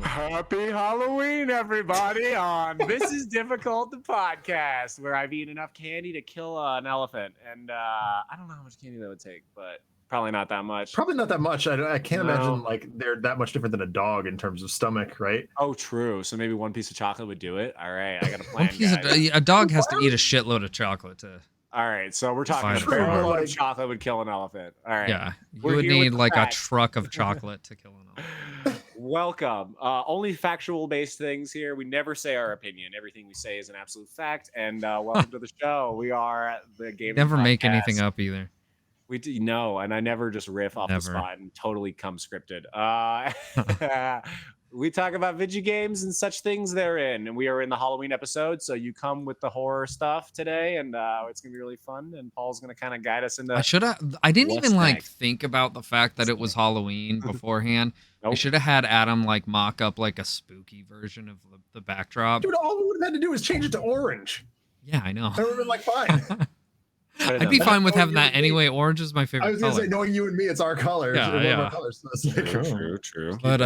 Happy Halloween, everybody, on This Is Difficult, the podcast, where I've eaten enough candy to kill an elephant. And I don't know how much candy that would take, but probably not that much. Probably not that much. I can't imagine like they're that much different than a dog in terms of stomach, right? Oh, true. So maybe one piece of chocolate would do it. All right, I got a plan, guys. A dog has to eat a shitload of chocolate to... All right, so we're talking a barrel of chocolate would kill an elephant. All right. Yeah, you would need like a truck of chocolate to kill an elephant. Welcome. Only factual-based things here. We never say our opinion. Everything we say is an absolute fact. And welcome to the show. We are the Game. Never make anything up either. We do and I never just riff off the spot and totally come scripted. We talk about video games and such things therein, and we are in the Halloween episode, so you come with the horror stuff today, and it's gonna be really fun. And Paul's gonna kind of guide us into. I didn't even like think about the fact that it was Halloween beforehand. Nope. I should have had Adam like mock up like a spooky version of the backdrop. Dude, all we would have had to do is change it to orange. Yeah, I know. That would have been like fine. I'd be fine with having that anyway. Orange is my favorite color. I was gonna say, knowing you and me, it's our color. Yeah. Our colors. True. But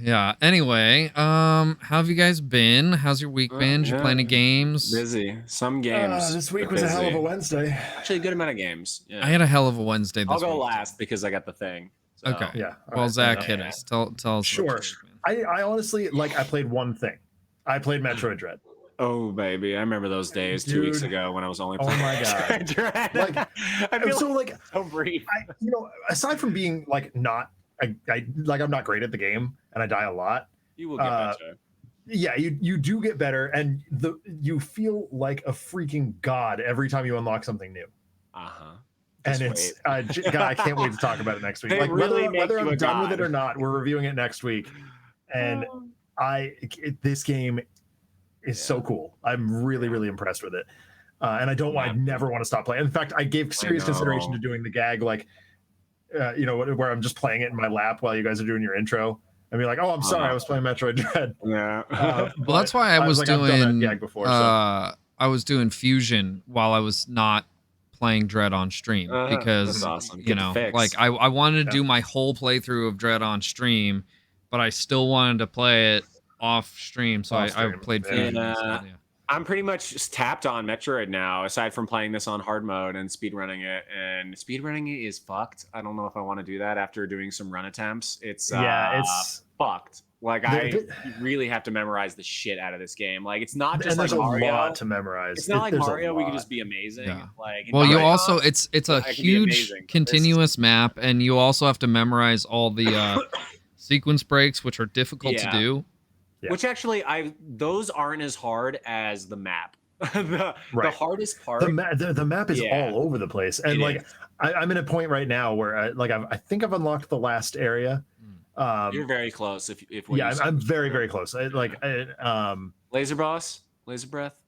yeah. Anyway, how have you guys been? How's your week been? Did you play any games? Busy. Some games. This week was a hell of a Wednesday. Actually, a good amount of games. Yeah. I had a hell of a Wednesday. I'll go last because I got the thing. So. Okay. Yeah. Well, Zach, hit us. Tell us. Sure. I honestly I played one thing. I played Metroid Dread. Oh baby, I remember those days 2 weeks ago when I was only playing. Oh my god! Dread. I feel so brief. Aside from being like I'm not great at the game and I die a lot. You will get better. Yeah, you do get better, and you feel like a freaking god every time you unlock something new. And it's God, I can't wait to talk about it next week. Like whether I'm done with it or not, we're reviewing it next week, and this game is so cool. I'm really impressed with it, and I never want to stop playing. In fact, I gave serious consideration to doing the gag, like where I'm just playing it in my lap while you guys are doing your intro, and be like, "Oh, I'm sorry, I was playing Metroid Dread." Yeah. Well, that's why I was doing I've done that gag before. I was doing Fusion while I was not playing Dread on stream because awesome. Like I wanted to do my whole playthrough of Dread on stream, but I still wanted to play it off stream, so I played Fusion. I'm pretty much just tapped on Metroid now, aside from playing this on hard mode and speedrunning it. And speedrunning it is fucked. I don't know if I want to do that after doing some run attempts. It's fucked. Like you really have to memorize the shit out of this game. Like it's not just like Mario. There's a lot to memorize. It's not like Mario. We could just be amazing. Yeah. Like you also it's a huge continuous map, and you also have to memorize all the sequence breaks, which are difficult to do. Yeah. Which actually, those aren't as hard as the map. The hardest part. The map is all over the place, and I'm in a point right now where I think I've unlocked the last area. You're very close. I'm very close. Laser Boss, Laser Breath.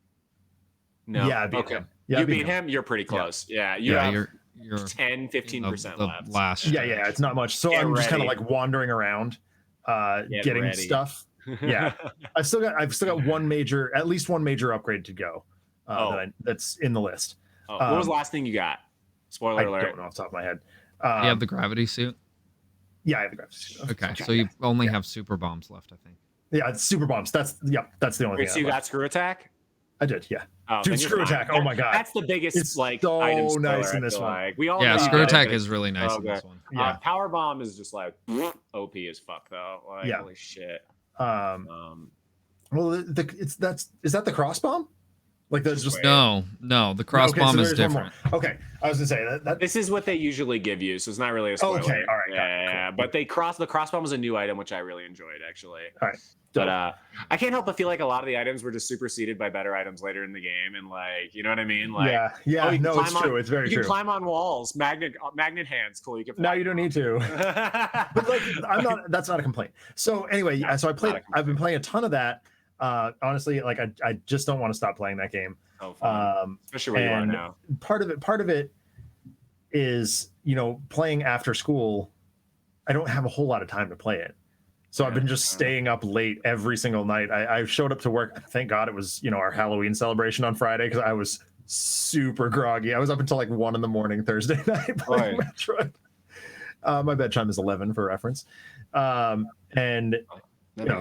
No. Yeah, I beat him. Yeah, you beat him. You're pretty close. Yeah. You're 10-15% left. Last. Yeah. It's not much. So I'm just kind of like wandering around, getting stuff. Yeah, I've still got at least one major upgrade to go. That's in the list. What was the last thing you got? Spoiler alert. I don't know off the top of my head. You have the gravity suit? Yeah, I have the gravity suit. Okay, so you only have super bombs left, I think. Yeah, it's super bombs. That's the only thing. So you got screw attack? I did, yeah. Dude, screw attack. Oh my god, that's the biggest. It's so item nice in this one. Like, we all screw attack is really nice in this one. Yeah, power bomb is just like OP as fuck though. Like, holy shit. Well, is that the cross bomb? Like there's just no. The cross bomb is different. Okay, I was gonna say that this is what they usually give you, so it's not really a spoiler. Okay, all right, yeah. Cool. But the cross bomb was a new item, which I really enjoyed actually. All right. But I can't help but feel like a lot of the items were just superseded by better items later in the game, and like, you know what I mean? Like, it's true. It's very true. You can climb on walls, magnet hands, cool. You can. Now you don't need to. But like, that's not a complaint. So anyway, I've been playing a ton of that. Honestly, like I just don't want to stop playing that game. Oh, fun. Especially where you are now. Part of it is playing after school. I don't have a whole lot of time to play it. So I've been just staying up late every single night. I showed up to work. Thank God it was, our Halloween celebration on Friday because I was super groggy. I was up until like 1 a.m. Thursday night playing Metroid. My bedtime is 11 for reference. And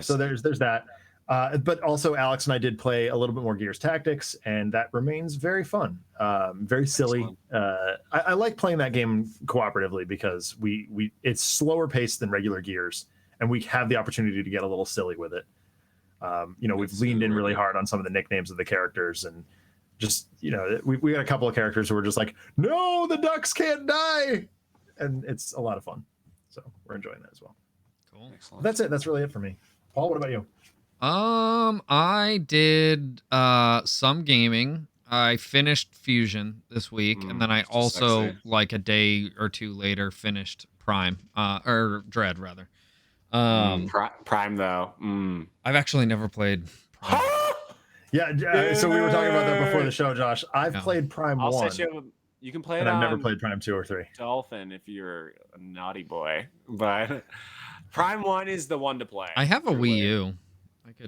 so there's that. But also Alex and I did play a little bit more Gears Tactics, and that remains very fun, very silly. I like playing that game cooperatively because it's slower paced than regular Gears, and we have the opportunity to get a little silly with it. We've leaned in really hard on some of the nicknames of the characters, and just we got a couple of characters who were just like, no, the ducks can't die, and it's a lot of fun. So we're enjoying that as well. Cool. Excellent. That's it. That's really it for me. Paul, what about you? I did some gaming. I finished Fusion this week, and then I also like a day or two later finished Prime, or Dread rather. Prime though. I've actually never played Prime. Yeah, so we were talking about that before the show, Josh. I've played Prime 1. You can play it. But I've never played Prime 2 or 3. Dolphin if you're a naughty boy, but Prime 1 is the one to play. I have a Wii U.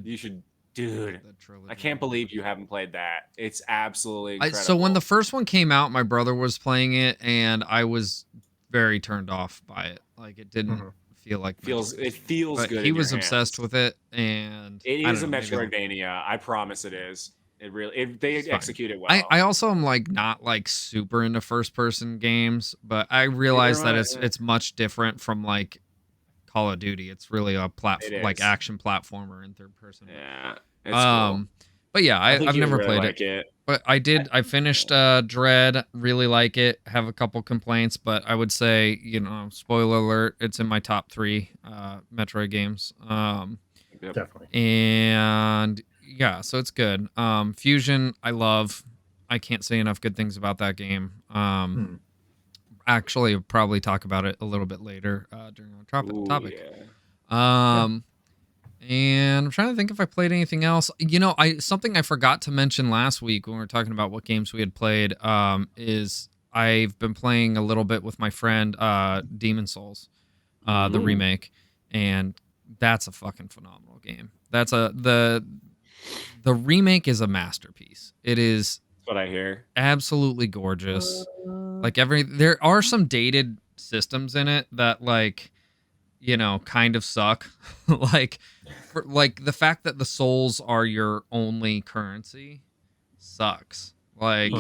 You should, dude. I can't believe you haven't played that. It's absolutely incredible. So when the first one came out, my brother was playing it, and I was very turned off by it. Like it didn't feel like it feels good. He was obsessed with it, and it is a Metroidvania. I promise it is. It really they execute it well. I also am like not like super into first person games, but I realize that it's much different from like Call of Duty. It's really a like action platformer in third person. Yeah. It's cool. But yeah, I've never played it. But I did. I finished Dread. Really like it. Have a couple complaints, but I would say, spoiler alert, it's in my top 3 Metroid games. Definitely. And yeah, so it's good. Fusion, I love. I can't say enough good things about that game. Actually, I'll probably talk about it a little bit later during our topic. Yeah. And I'm trying to think if I played anything else. Something I forgot to mention last week when we were talking about what games we had played is I've been playing a little bit with my friend Demon Souls, the remake, and that's a fucking phenomenal game. The remake is a masterpiece. It is. That's what I hear. Absolutely gorgeous. There are some dated systems in it that kind of suck. like the fact that the souls are your only currency sucks. I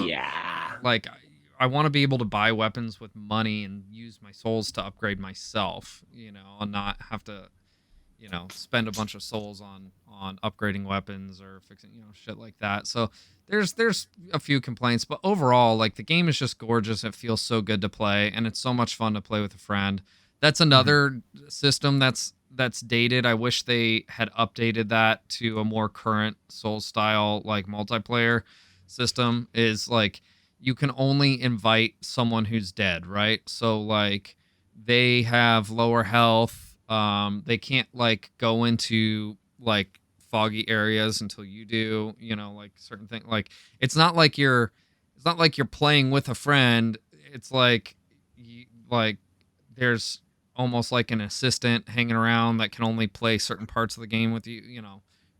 want to be able to buy weapons with money and use my souls to upgrade myself, and not have to, spend a bunch of souls on upgrading weapons or fixing, shit like that. So there's a few complaints, but overall, the game is just gorgeous. It feels so good to play, and it's so much fun to play with a friend. That's another system that's dated. I wish they had updated that to a more current Souls style multiplayer system. Is you can only invite someone who's dead, right? So they have lower health. They can't go into foggy areas until you do, certain things. It's not like you're playing with a friend. It's there's almost like an assistant hanging around that can only play certain parts of the game with you,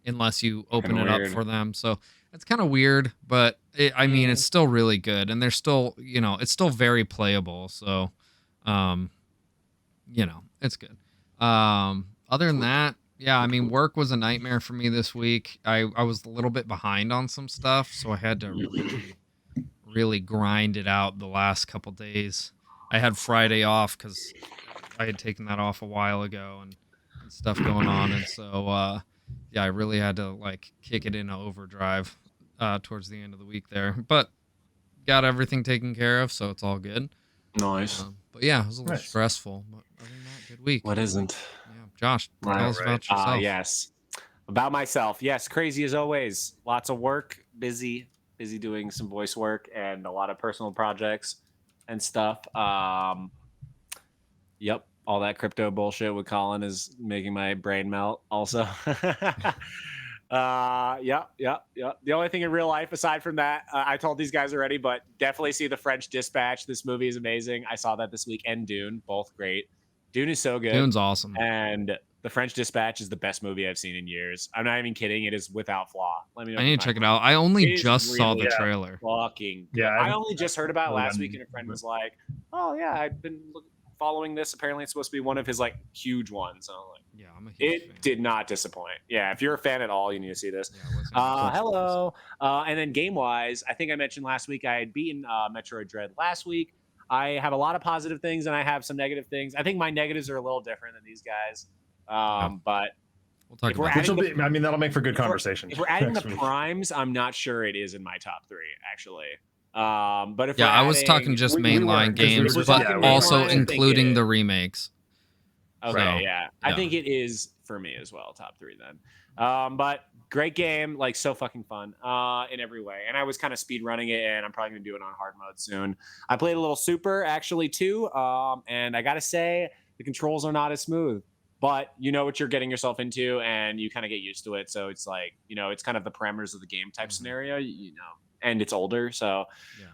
unless you open it up for them. So it's kind of weird, but it's still really good, and they're still, it's still very playable. So, it's good. Other than that, yeah, work was a nightmare for me this week. I was a little bit behind on some stuff, so I had to really grind it out the last couple days. I had Friday off because I had taken that off a while ago and stuff going on, and so I really had to kick it into overdrive towards the end of the week there, but got everything taken care of, so it's all good. Nice. But yeah, it was a little stressful, but other than that, good week. What isn't? Yeah, Josh, tell us about yourself. Yes, about myself. Yes, crazy as always. Lots of work, busy doing some voice work and a lot of personal projects and stuff. Yep, all that crypto bullshit with Colin is making my brain melt. Also, yeah. The only thing in real life aside from that, I told these guys already, but definitely see The French Dispatch. This movie is amazing. I saw that this week, and Dune, both great. Dune is so good. Dune's awesome. And The French Dispatch is the best movie I've seen in years. I'm not even kidding. It is without flaw. Let me know. I need to check it out. I only just saw the trailer. Fucking. Yeah. I only just heard about it last week, and a friend was like, "Oh yeah, I've been following this. Apparently, it's supposed to be one of his like huge ones. And I'm like, yeah, I'm a huge fan. It did not disappoint. Yeah, if you're a fan at all, you need to see this. Yeah, hello. And then game wise, I think I mentioned last week I had beaten Metroid Dread last week. I have a lot of positive things and I have some negative things. I think my negatives are a little different than these guys. But we'll talk about I mean, that'll make for good conversation. If we're adding the primes, I'm not sure it is in my top 3 actually. But if I was talking just mainline games, but also including the remakes. Okay, so, yeah. I think it is for me as well, top 3 then. But great game, like so fucking fun in every way. And I was kind of speed running it, and I'm probably gonna do it on hard mode soon. I played a little Super actually too, and I gotta say the controls are not as smooth. But you know what you're getting yourself into, and you kind of get used to it. So it's like, it's kind of the parameters of the game type scenario, and it's older. So,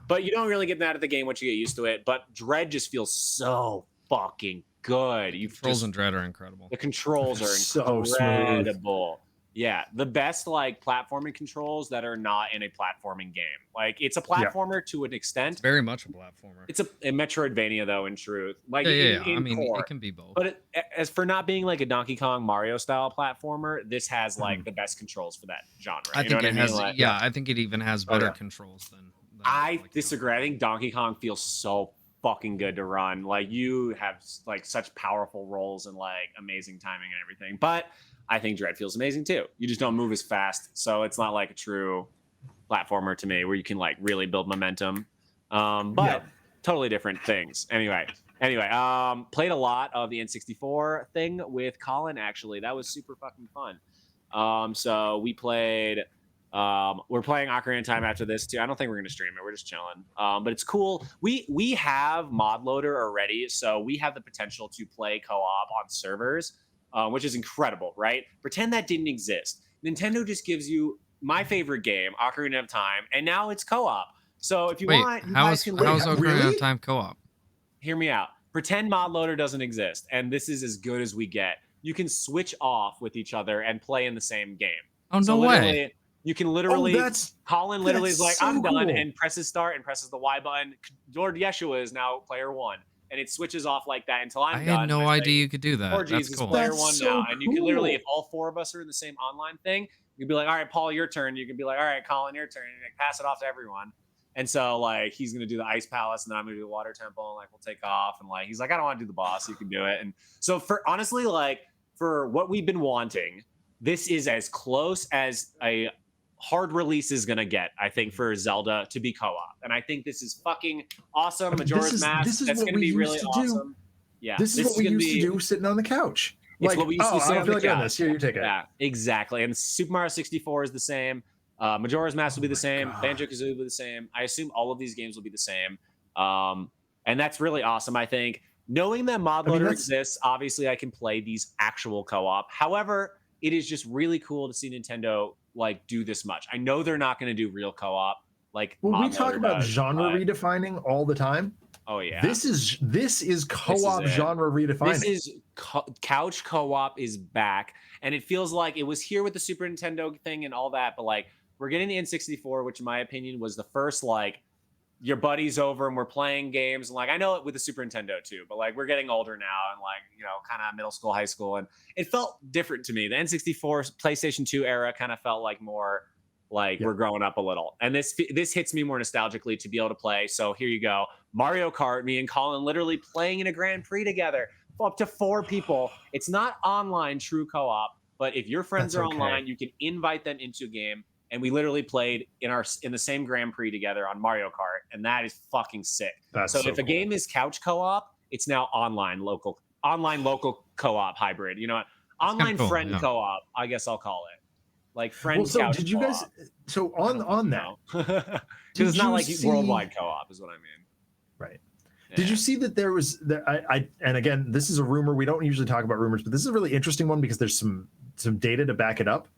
but you don't really get that out of the game once you get used to it. But Dread just feels so fucking good. The controls in Dread are incredible. The controls are so incredible. Smooth. Yeah, the best like platforming controls that are not in a platforming game. Like it's a platformer to an extent. It's very much a platformer. It's a Metroidvania though, in truth. Like I mean, core. It can be both. But as for not being like a Donkey Kong Mario style platformer, this has like the best controls for that genre. I think it has. Like, I think it even has better controls than I disagree. I think Donkey Kong feels so fucking good to run. Like you have like such powerful rolls and like amazing timing and everything. But I think Dread feels amazing too. You just don't move as fast, so it's not like a true platformer to me where you can like really build momentum. But totally different things. Anyway, played a lot of the N64 thing with Colin. Actually, that was super fucking fun. So we played. We're playing Ocarina of Time after this too. I don't think we're gonna stream it. We're just chilling. But it's cool. We have mod loader already, so we have the potential to play co-op on servers. Which is incredible, right? Pretend that didn't exist. Nintendo just gives you my favorite game, Ocarina of Time, and now it's co-op. So if you want, you how's Ocarina of Time co-op? Hear me out. Pretend mod loader doesn't exist, and this is as good as we get. You can switch off with each other and play in the same game. Oh, no way. You can literally, Colin literally is like, so I'm done, and presses start and presses the Y button. Lord Yeshua is now player 1. And it switches off like that until I'm done. I had no idea you could do that. That's cool. Player 1 now. And you can literally, if all 4 of us are in the same online thing, you'd be like, all right, Paul, your turn. You can be like, all right, Colin, your turn. And like, pass it off to everyone. And so like he's gonna do the Ice Palace, and then I'm gonna do the Water Temple, and like we'll take off. And like he's like, I don't want to do the boss. You can do it. And so for honestly, like for what we've been wanting, this is as close as a hard release is gonna get, I think, for Zelda to be co-op, and I think this is fucking awesome. Majora's Mask, that's gonna be really awesome. Yeah, this is what we used to do sitting on the couch. It's like, what we used to sit on the couch. Here, you take it. Yeah, exactly. And Super Mario 64 is the same. Majora's Mask will be the same. Banjo-Kazooie will be the same. I assume all of these games will be the same. And that's really awesome. I think knowing that mod loader exists, obviously I can play these actual co-op. However, it is just really cool to see Nintendo like do this much. I know they're not going to do real co-op. Like, well, we talk about genre redefining all the time. Oh yeah, this is co-op genre redefining. This is couch co-op is back, and it feels like it was here with the Super Nintendo thing and all that. But like, we're getting the N64, which in my opinion was the first like your buddies over and we're playing games. And like, I know it with the Super Nintendo too, but like we're getting older now and like, kind of middle school, high school. And it felt different to me. The N64 PlayStation 2 era kind of felt like more like we're growing up a little. And this hits me more nostalgically to be able to play. So here you go. Mario Kart, me and Colin literally playing in a Grand Prix together, up to 4 people. It's not online true co-op, but if your friends are online, you can invite them into a game. And we literally played in the same Grand Prix together on Mario Kart, and that is fucking sick. So if a game is couch co-op, it's now online local co-op hybrid. You know what? Online friend co-op, I guess I'll call it. Like friend couch co-op. Did you guys? So on that, because it's not like worldwide co-op, is what I mean. Right. Yeah. Did you see that there was and again, this is a rumor. We don't usually talk about rumors, but this is a really interesting one because there's some data to back it up.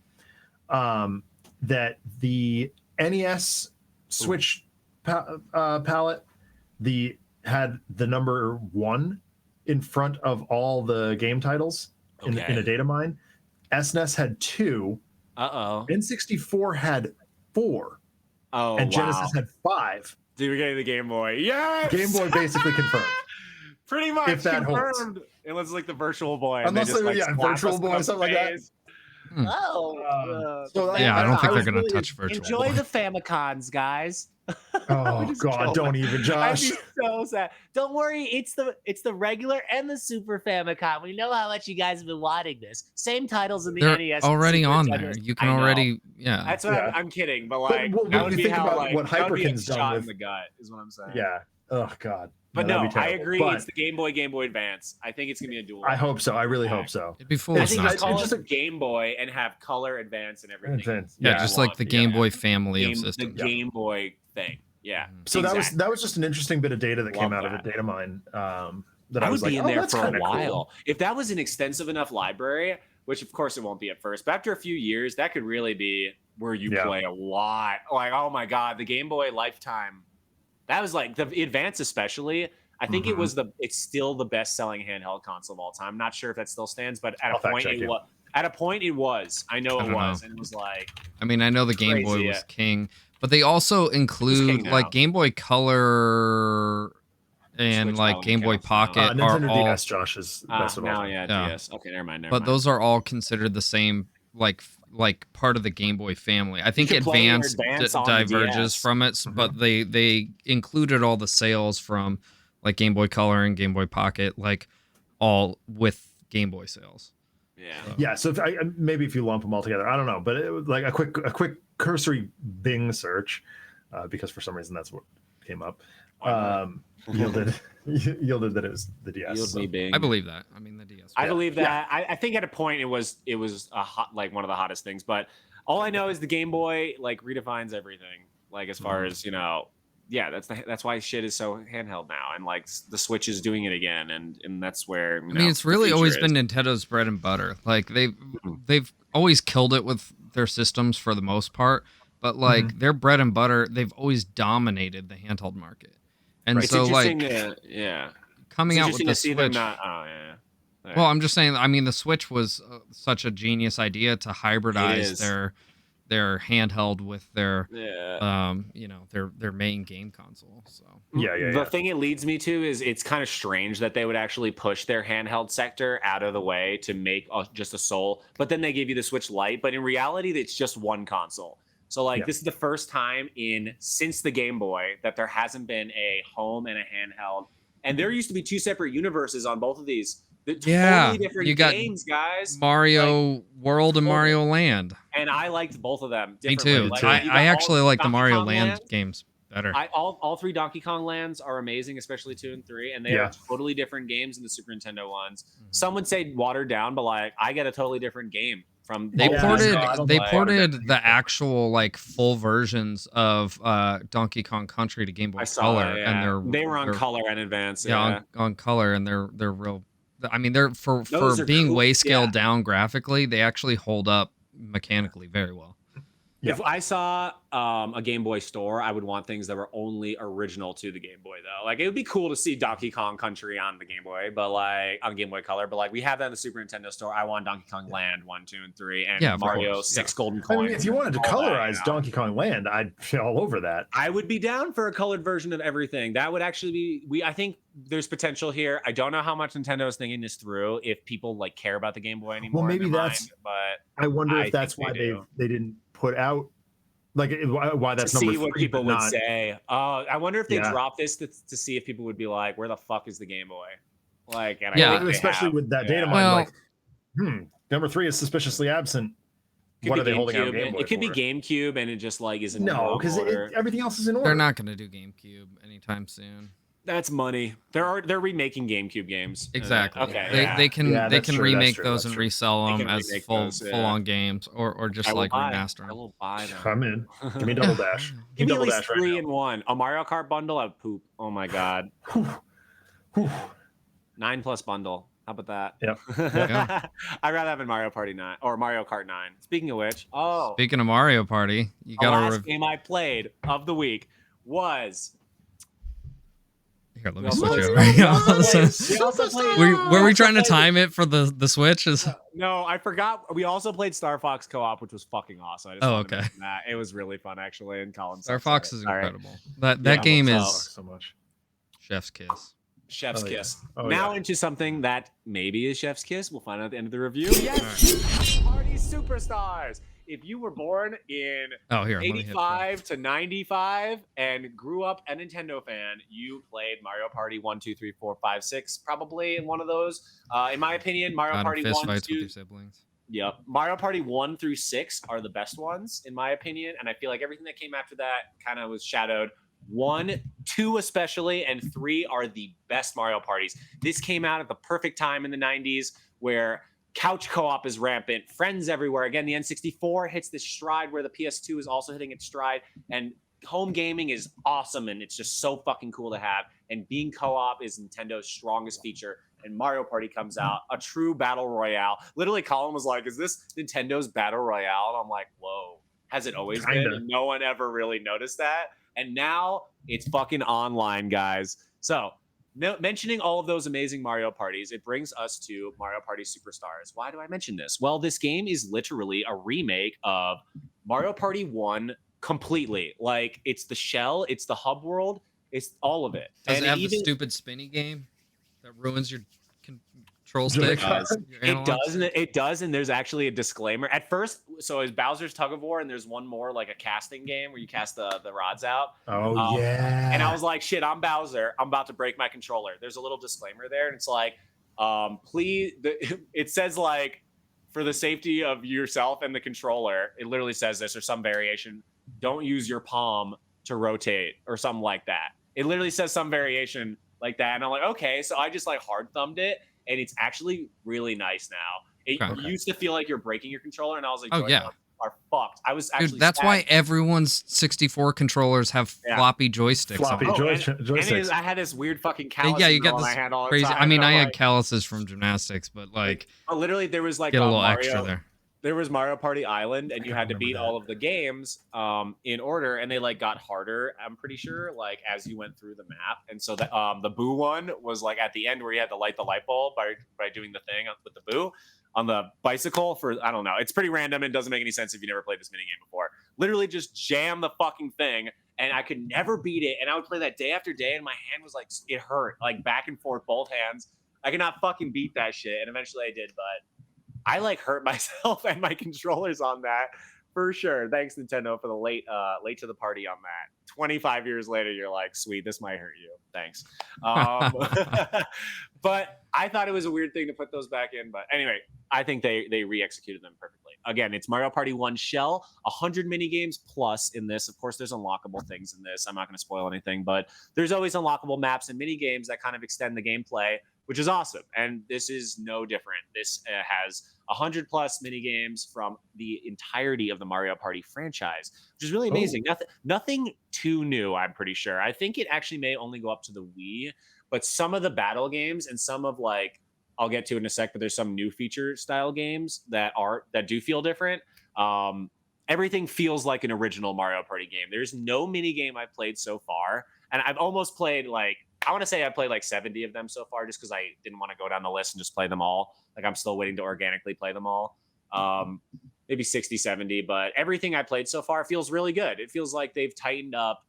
That the NES Switch palette had the number 1 in front of all the game titles in a data mine. SNES had 2. N64 had 4. And Genesis had 5. So you're getting the Game Boy. Yes! Game Boy basically confirmed. Pretty much if that confirmed. holds. It was like the Virtual Boy. Unless they just, they, like, Virtual Boy, something like that. So Yeah, I don't think they're gonna really touch Virtual enjoy Boy. the Famicons, guys. Oh God, don't even, Josh. I'd be so sad. Don't worry, it's the regular and the Super Famicom. We know how much you guys have been wanting this. Same titles in the They're NES. already Super on Nintendo. there. You can I know. already, yeah. That's what I'm kidding, but like But that when would you be think how about like what that would be a Hyperkin's done shot in with- the gut, is what I'm saying. Yeah. Oh God. But that'd no, be terrible. I agree. But It's the Game Boy Advance. I think it's gonna be a dual. I hope so. I really hope so. It'd be I foolish think not just to. call Just it a- Game Boy and have color advance and everything. Advance, Yeah, yeah. just like the Game Boy family of The systems. Game Boy thing. Yeah. So exactly. that was just an interesting bit of data that came Love out of that. a data mine. That I I would was like, be in oh, there that's for a kinda while. cool. If that was an extensive enough library, which of course it won't be at first, but after a few years, that could really be where you play a lot. Like, oh my God, the Game Boy Lifetime. That was like the Advance, especially. I think it's still the best selling handheld console of all time. I'm not sure if that still stands, but at I'll a fact point check it you. was. At a point it was. I know I it don't was, know. and it was like I mean, I know the Game Boy Crazy, was yeah. king, but they also include now? like Game Boy Color and Switch like probably Game Boy counts now. Pocket are Nintendo all, DS, Josh, is best of all now, time. yeah, Yeah. DS. Okay, never mind. but those are all considered the same, like part of the Game Boy family. I think can play your Advance Advance on the diverges DS. from it, but they included all the sales from like Game Boy Color and Game Boy Pocket, like all with Game Boy sales. Yeah. Yeah, so maybe if you lump them all together, I don't know, but it was like a quick cursory Bing search, because for some reason that's what came up. Yielded that it was the DS. Yield so- me big. I believe that. I mean, the DS. I believe that. I think at a point it was a hot, like one of the hottest things. But all I know is the Game Boy like redefines everything. Like as far as yeah, that's why shit is so handheld now, and like the Switch is doing it again, and that's where I mean, it's really always been Nintendo's bread and butter. Like they've always killed it with their systems for the most part, but like their bread and butter, they've always dominated the handheld market. And It's so like coming it's out with the see them Switch. not, oh yeah. Right. Well, I'm just saying. I mean, the Switch was such a genius idea to hybridize their handheld with their their main game console. So the thing it leads me to is it's kind of strange that they would actually push their handheld sector out of the way to make just a Soul, but then they give you the Switch Lite. But in reality, it's just one console. So like this is the first time since the Game Boy that there hasn't been a home and a handheld, and there used to be two separate universes on both of these. Totally different you got games, guys. Mario World and Mario Land. And I liked both of them. Me too. Like, I actually like the Donkey Mario Kong Land games better. All three Donkey Kong lands are amazing, especially 2 and 3, and they are totally different games in the Super Nintendo ones. Some would say watered down, but like I get a totally different game from. They ported the actual like full versions of Donkey Kong Country to Game Boy Color, and they were on Color and Advance. On Color, and they're real. I mean, they're for being cool. way scaled down graphically, they actually hold up mechanically very well. If I saw a Game Boy store, I would want things that were only original to the Game Boy, though. Like, it would be cool to see Donkey Kong Country on the Game Boy, but like on Game Boy Color. But like, we have that in the Super Nintendo store. I want Donkey Kong Land 1, 2, and 3, and Mario 6 Golden Coins. I mean, if you wanted to colorize Donkey Kong Land, I'd be all over that. I would be down for a colored version of everything. That would actually be. I think there's potential here. I don't know how much Nintendo is thinking this through. If people like care about the Game Boy anymore. Well, maybe that's. But I wonder if that's why they didn't put out. Like why that's to number see what 3, people but would not... say. I wonder if they dropped this to see if people would be like, "Where the fuck is the Game Boy?" Like, and I think especially with that data mine. Like, number 3 is suspiciously absent. What are they holding out Game Boy? It could be GameCube, and it just like isn't. No, because everything else is in order. They're not going to do GameCube anytime soon. That's money. They're remaking GameCube games. Exactly. Okay. They can remake those and resell them as full on games, or just like remaster them. I will buy them. I'm in. Give me Double Dash. Give me at least 3 in 1. A Mario Kart bundle, I'd poop. Oh my god. 9+ bundle. How about that? Yeah. I'd rather have a Mario Party 9 or Mario Kart 9. Speaking of which, speaking of Mario Party, you got the last game I played of the week was. Here, let me switch over. Were we trying to time it for the Switch? No, I forgot. We also played Star Fox Co-op, which was fucking awesome. Okay. It was really fun, actually. And Colin. Star Fox is incredible. That game is so much. Chef's kiss. Chef's kiss. Oh, now into something that maybe is Chef's kiss. We'll find out at the end of the review. Yes, Party Superstars. If you were born in 85 to 95 and grew up a Nintendo fan, you played Mario Party 1, 2, 3, 4, 5, 6, probably in one of those. In my opinion, Mario Party 1, 2, fights with your siblings. Yep. Mario Party 1 through 6 are the best ones, in my opinion. And I feel like everything that came after that kind of was shadowed. 1, 2 especially, and 3 are the best Mario parties. This came out at the perfect time in the 90s where couch co-op is rampant, friends everywhere. Again, the N64 hits this stride where the PS2 is also hitting its stride. And home gaming is awesome, and it's just so fucking cool to have. And being co-op is Nintendo's strongest feature. And Mario Party comes out, a true battle royale. Literally, Colin was like, is this Nintendo's battle royale? And I'm like, whoa, has it always been? And no one ever really noticed that. And now it's fucking online, guys. So mentioning all of those amazing Mario parties, it brings us to Mario Party Superstars. Why do I mention this? Well, this game is literally a remake of Mario Party 1 completely. Like, it's the shell, it's the hub world, it's all of it. Does it have the stupid spinny game that ruins your control stick? It does, and there's actually a disclaimer. At first, so it's Bowser's Tug of War, and there's one more, like a casting game where you cast the rods out. Oh, yeah. And I was like, shit, I'm Bowser. I'm about to break my controller. There's a little disclaimer there, and it's like, please, it says, like, for the safety of yourself and the controller, it literally says this, or some variation, don't use your palm to rotate, or something like that. It literally says some variation like that, and I'm like, okay, so I just like hard thumbed it, and it's actually really nice now. It used to feel like you're breaking your controller, and I was like, oh yeah, are fucked. I was actually that's why everyone's 64 controllers have floppy joysticks. Joysticks. I had this weird fucking callus. Yeah, you got this crazy. I mean, I had calluses from gymnastics, but like, literally, there was like get a little extra there. There was Mario Party Island, and you had to beat all of the games in order, and they like got harder, I'm pretty sure, like as you went through the map. And so the Boo one was like at the end where you had to light the light bulb by doing the thing with the Boo on the bicycle for, I don't know. It's pretty random and doesn't make any sense if you never played this minigame before. Literally just jam the fucking thing, and I could never beat it. And I would play that day after day, and my hand was like, it hurt, like back and forth, both hands. I could not fucking beat that shit, and eventually I did, but I like hurt myself and my controllers on that for sure. Thanks, Nintendo, for the late to the party on that. 25 years later, you're like, sweet, this might hurt you. Thanks. But I thought it was a weird thing to put those back in. But anyway, I think they re-executed them perfectly. Again, it's Mario Party 1 shell, 100 mini games plus in this. Of course, there's unlockable things in this. I'm not going to spoil anything, but there's always unlockable maps and mini games that kind of extend the gameplay, which is awesome. And this is no different. This has 100 plus mini games from the entirety of the Mario Party franchise, which is really amazing. Nothing too new, I'm pretty sure. I think it actually may only go up to the Wii, but some of the battle games and some of, like, I'll get to it in a sec, but there's some new feature style games that do feel different. Everything feels like an original Mario Party game. There's no mini game I've played so far, and I've almost played, like, I want to say I played like 70 of them so far, just because I didn't want to go down the list and just play them all. Like, I'm still waiting to organically play them all. Maybe 60, 70, but everything I played so far feels really good. It feels like they've tightened up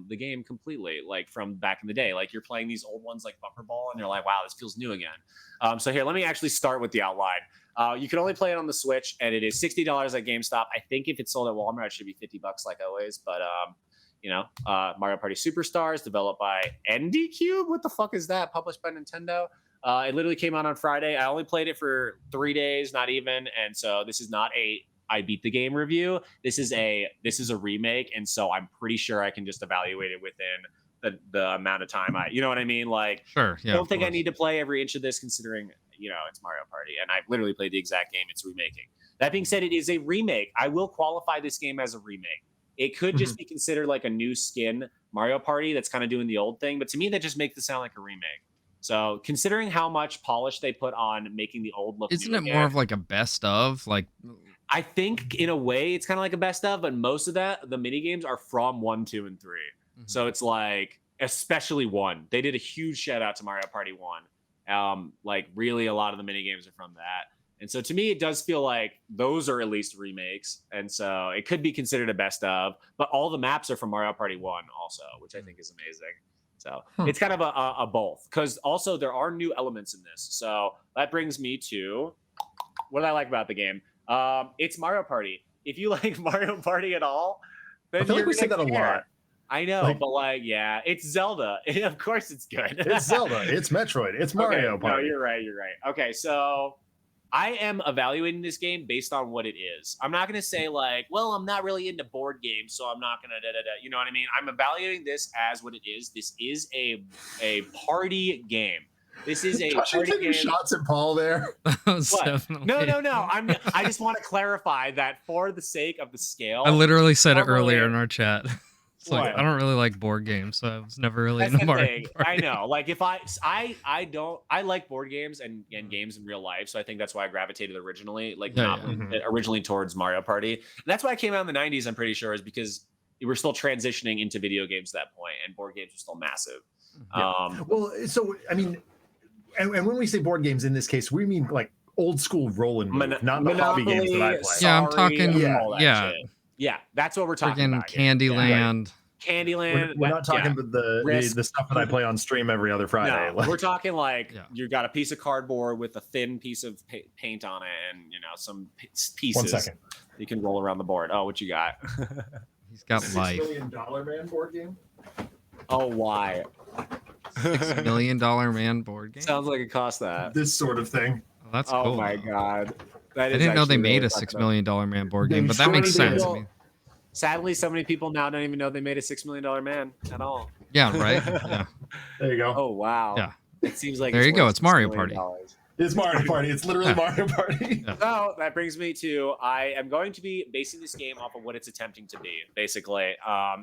the game completely, like from back in the day. Like, you're playing these old ones like Bumper Ball, and you're like, wow, this feels new again. So here, let me actually start with the outline. You can only play it on the Switch, and it is $60 at GameStop. I think if it's sold at Walmart, it should be $50 like always, but Mario Party Superstars, developed by ND Cube. What the fuck is that? Published by Nintendo. It literally came out on Friday. I only played it for 3 days, not even. And so this is not a I beat the game review. This is a remake, and so I'm pretty sure I can just evaluate it within the amount of time you know what I mean? Like, sure, yeah. I don't think I need to play every inch of this, considering it's Mario Party, and I've literally played the exact game it's remaking. That being said, it is a remake. I will qualify this game as a remake. It could just be considered like a new skin Mario Party that's kind of doing the old thing, but to me, that just makes it sound like a remake. So, considering how much polish they put on making the old look, isn't it more of like a best of? Like, I think in a way it's kind of like a best of, but most of the mini games are from 1, 2, and 3. So it's like, especially 1. They did a huge shout out to Mario Party 1. Like, really, a lot of the mini games are from that. And so to me, it does feel like those are at least remakes. And so it could be considered a best of, but all the maps are from Mario Party 1 also, which I think is amazing. So it's kind of a both, because also there are new elements in this. So that brings me to what I like about the game. It's Mario Party. If you like Mario Party at all, then I feel like we say that a lot. I know, but like, yeah, it's Zelda. Of course it's good. It's Zelda. It's Metroid. It's Mario Party. No, you're right. Okay, so I am evaluating this game based on what it is. I'm not going to say like, well, I'm not really into board games, so I'm not going to You know what I mean? I'm evaluating this as what it is. This is a party game. This is a party game. Shots at Paul there. No. I just want to clarify that for the sake of the scale. I literally said it earlier in our chat. It's like, I don't really like board games, so I was never really into Mario Party. I know. Like if I like board games and games in real life, so I think that's why I gravitated originally, originally towards Mario Party. And that's why I came out in the 90s, I'm pretty sure, is because we were still transitioning into video games at that point, and board games were still massive. Yeah. Well, so I mean, and when we say board games in this case, we mean like old school roll and move, not the hobby games that I play. Yeah, I'm talking. Yeah, that's what we're talking about. Candyland. Candyland. We're not talking about the stuff that I play on stream every other Friday. No, we're talking like you got a piece of cardboard with a thin piece of paint on it, and some pieces. 1 second. You can roll around the board. Oh, what you got? He's got life. $6 Million Man board game. Oh, why? $6 Million Man board game. Sounds like it cost that. This sort of thing. Oh, that's cool. Oh my god. I didn't know they made a $6 Million Man board game, but that makes sense. Sadly, so many people now don't even know they made a $6 Million Man at all. Yeah, right? Yeah. There you go. Oh, wow. Yeah. It seems like there you go. It's Mario Party. It's Mario Party. It's literally Mario Party. Yeah. So that brings me to, I am going to be basing this game off of what it's attempting to be, basically.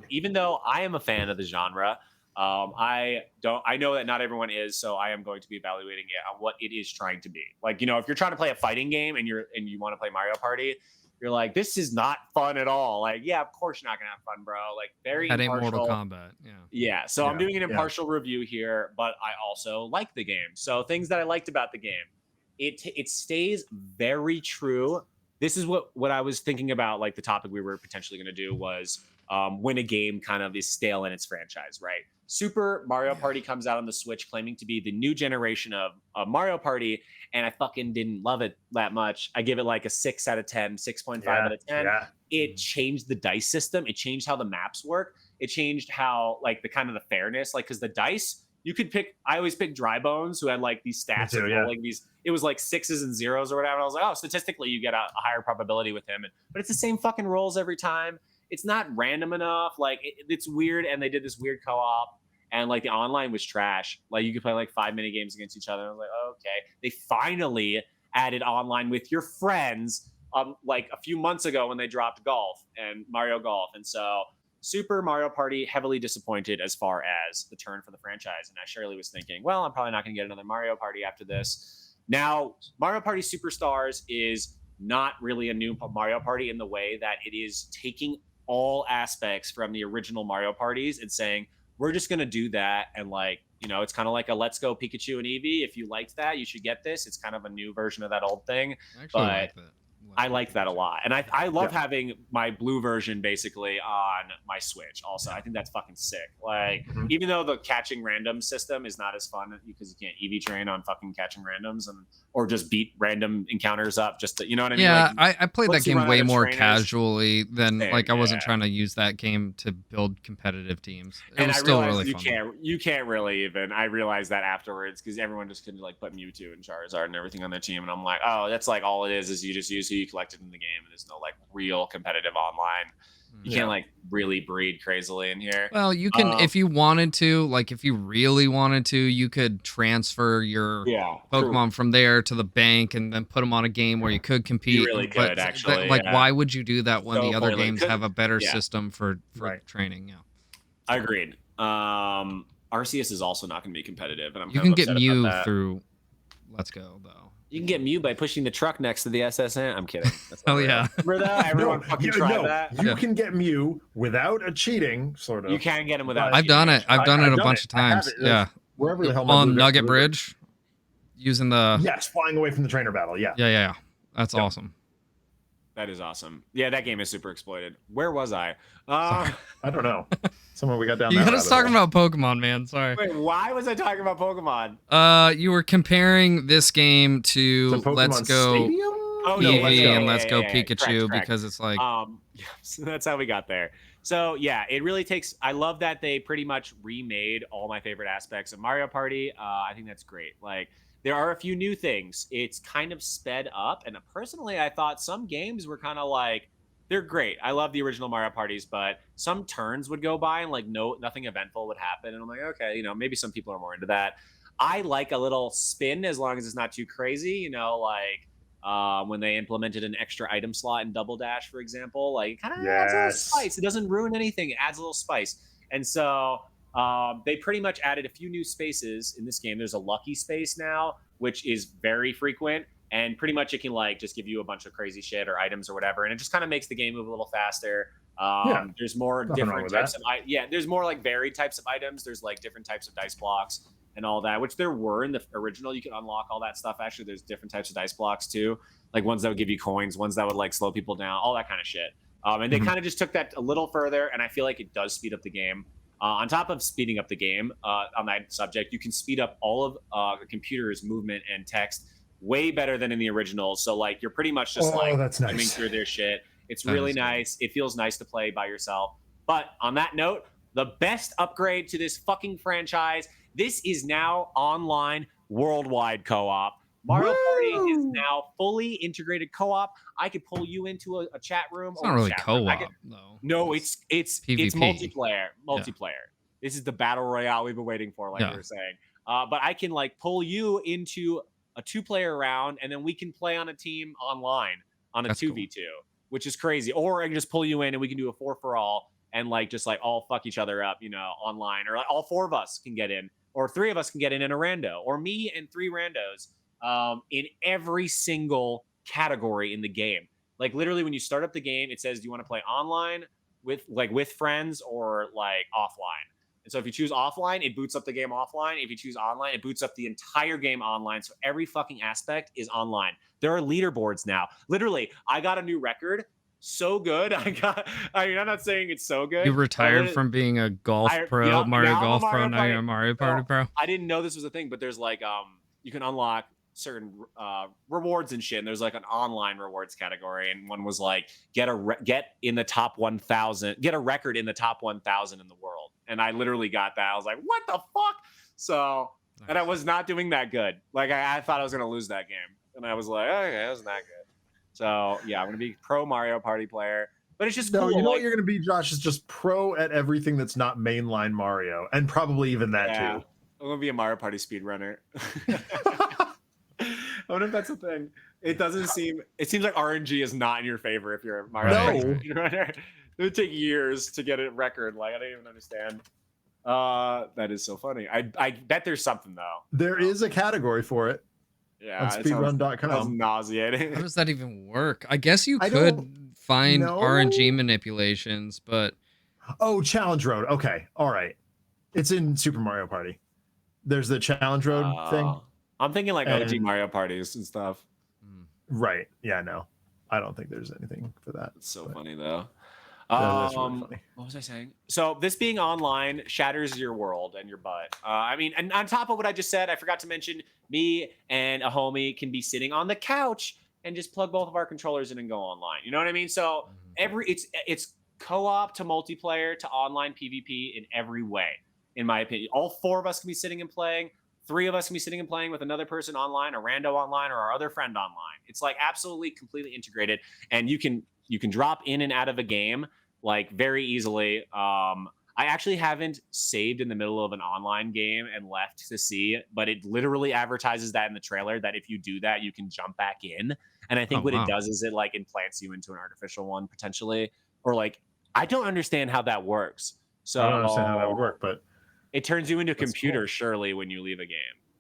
Even though I am a fan of the genre, I know that not everyone is, so I am going to be evaluating it on what it is trying to be. Like, if you're trying to play a fighting game and you want to play Mario Party, you're like, this is not fun at all. Like, yeah, of course you're not gonna have fun, bro. Like, very impartial. Mortal Kombat. Yeah. So I'm doing an impartial review here, but I also like the game. So things that I liked about the game, it stays very true. This is what I was thinking about. Like the topic we were potentially going to do was when a game kind of is stale in its franchise, right? Super Mario Party comes out on the Switch claiming to be the new generation of Mario Party, and I fucking didn't love it that much. I give it like a 6 out of 10, 6.5 out of 10. Yeah. It changed the dice system. It changed how the maps work. It changed how like the kind of the fairness, like because the dice you could pick. I always pick Dry Bones, who had like these stats of rolling these. It was like 6s and 0s or whatever. And I was like, oh, statistically you get a higher probability with him, but it's the same fucking rolls every time. It's not random enough. Like it's weird, and they did this weird co-op, and like the online was trash. Like you could play like 5 mini games against each other. I was like, oh, okay. They finally added online with your friends, like a few months ago when they dropped Golf and Mario Golf, and so Super Mario Party heavily disappointed as far as the turn for the franchise. And I surely was thinking, well, I'm probably not going to get another Mario Party after this. Now, Mario Party Superstars is not really a new Mario Party in the way that it is taking all aspects from the original Mario Parties and saying, we're just going to do that. And like, it's kind of like a Let's Go Pikachu and Eevee. If you liked that, you should get this. It's kind of a new version of that old thing. I liked that a lot. And I love having my blue version basically on my Switch also. I think that's fucking sick. Like, even though the catching random system is not as fun because you can't EV train on fucking catching randoms or just beat random encounters up just to, you know what I mean? Yeah, like, I played that game way more casually than I wasn't trying to use that game to build competitive teams. It was still really fun. You can't really even. I realized that afterwards because everyone just couldn't like put Mewtwo and Charizard and everything on their team. And I'm like, oh, that's like all it is you just use who you collected in the game, and there's no like real competitive online. You can't like really breed crazily in here. Well, you can if you wanted to, like if you really wanted to, you could transfer your Pokemon from there to the bank and then put them on a game where you could compete. You really could actually. Why would you do that when the other games have a better system for training? Yeah, I agreed. Arceus is also not going to be competitive, and you can get Mew through Let's Go though. You can get Mew by pushing the truck next to the SSN. I'm kidding. Oh, yeah. Remember that? Everyone fucking tried that. You can get Mew without a cheating, sort of. You can get him without I've done it. I've done it a bunch of times. Yeah. Wherever the hell on Nugget Bridge, using the... Yes, flying away from the trainer battle, yeah. Yeah. That's awesome. That is awesome. Yeah, that game is super exploited. Where was I? I don't know. Somewhere we got down. You that got us talking about Pokemon, man. Sorry. Wait, why was I talking about Pokemon? You were comparing this game to Let's Go Stadium? Oh, Eevee yeah, Let's Go. and Let's Go yeah. Pikachu Correct. because it's like yeah, so that's how we got there. So yeah, it really takes. I love that they pretty much remade all my favorite aspects of Mario Party. I think that's great. Like there are a few new things. It's kind of sped up, and personally, I thought some games were kind of like they're great. I love the original Mario Parties, but some turns would go by and like nothing eventful would happen, and I'm like, okay, maybe some people are more into that. I like a little spin as long as it's not too crazy. Like when they implemented an extra item slot in Double Dash, for example, like it kind of adds a little spice. It doesn't ruin anything. It adds a little spice. And so they pretty much added a few new spaces in this game. There's a lucky space now, which is very frequent. And pretty much it can like just give you a bunch of crazy shit or items or whatever. And it just kind of makes the game move a little faster. There's more different types of there's more like varied types of items. There's like different types of dice blocks and all that, which there were in the original. You could unlock all that stuff. Actually, there's different types of dice blocks too, like ones that would give you coins, ones that would like slow people down, all that kind of shit. And they kind of just took that a little further, and I feel like it does speed up the game. On top of speeding up the game, on that subject, you can speed up all of the computer's movement and text way better than in the original. So like you're pretty much just that's nice. coming through their shit. It's really nice. It feels nice to play by yourself. But on that note, the best upgrade to this fucking franchise, this is now online worldwide co-op. Mario Party is now fully integrated co-op. I could pull you into a chat room. It's not really co-op, though. No, it's multiplayer. Yeah. This is the battle royale we've been waiting for, like we were saying. But I can like pull you into a 2-player round, and then we can play on a team online on a 2v2, which is crazy. Or I can just pull you in and we can do a 4-for-all and like just like all fuck each other up, online, or like all 4 of us can get in, or 3 of us can get in a rando, or me and 3 randos in every single category in the game. Like literally when you start up the game, it says, do you want to play online with friends or like offline? And so if you choose offline, it boots up the game offline. If you choose online, it boots up the entire game online. So every fucking aspect is online. There are leaderboards now. Literally, I got a new record. So good. I'm not saying it's so good. You retired from being a golf pro, Mario Golf Pro, now you're a Mario Party Pro. I didn't know this was a thing, but there's like you can unlock certain rewards and shit. And there's like an online rewards category, and one was like get in the top 1,000, get a record in the top 1,000 in the world. And I literally got that. I was like, what the fuck? So, nice. And I was not doing that good. Like I thought I was gonna lose that game, and I was like, okay, that wasn't that good. So yeah, I'm gonna be pro Mario Party player. But it's just cool. You know what you're gonna be, Josh, is just pro at everything that's not mainline Mario, and probably even that too. I'm gonna be a Mario Party speedrunner. I wonder if that's a thing. It seems like RNG is not in your favor if you're a Mario Party speedrunner. It would take years to get a record. Like I don't even understand. That is so funny. I bet there's something though. There is a category for it. Yeah, on speedrun.com. That's nauseating. How does that even work? I guess you could find RNG manipulations, but Challenge Road. Okay, all right. It's in Super Mario Party. There's the Challenge Road thing. I'm thinking like OG Mario Parties and stuff. Right. Yeah. No, I don't think there's anything for that. It's so funny though. That's really funny. What was I saying? So this being online shatters your world and your butt. And on top of what I just said, I forgot to mention me and a homie can be sitting on the couch and just plug both of our controllers in and go online. You know what I mean? So it's co-op to multiplayer to online PvP in every way, in my opinion. All 4 of us can be sitting and playing. 3 of us can be sitting and playing with another person online, a rando online, or our other friend online. It's like absolutely completely integrated, and you can drop in and out of a game like very easily. I actually haven't saved in the middle of an online game and left to see, but it literally advertises that in the trailer that if you do that, you can jump back in. And I think it does is it like implants you into an artificial one potentially, or like I don't understand how that works. So I don't understand how that would work, but it turns you into a computer, cool. Surely, when you leave a game.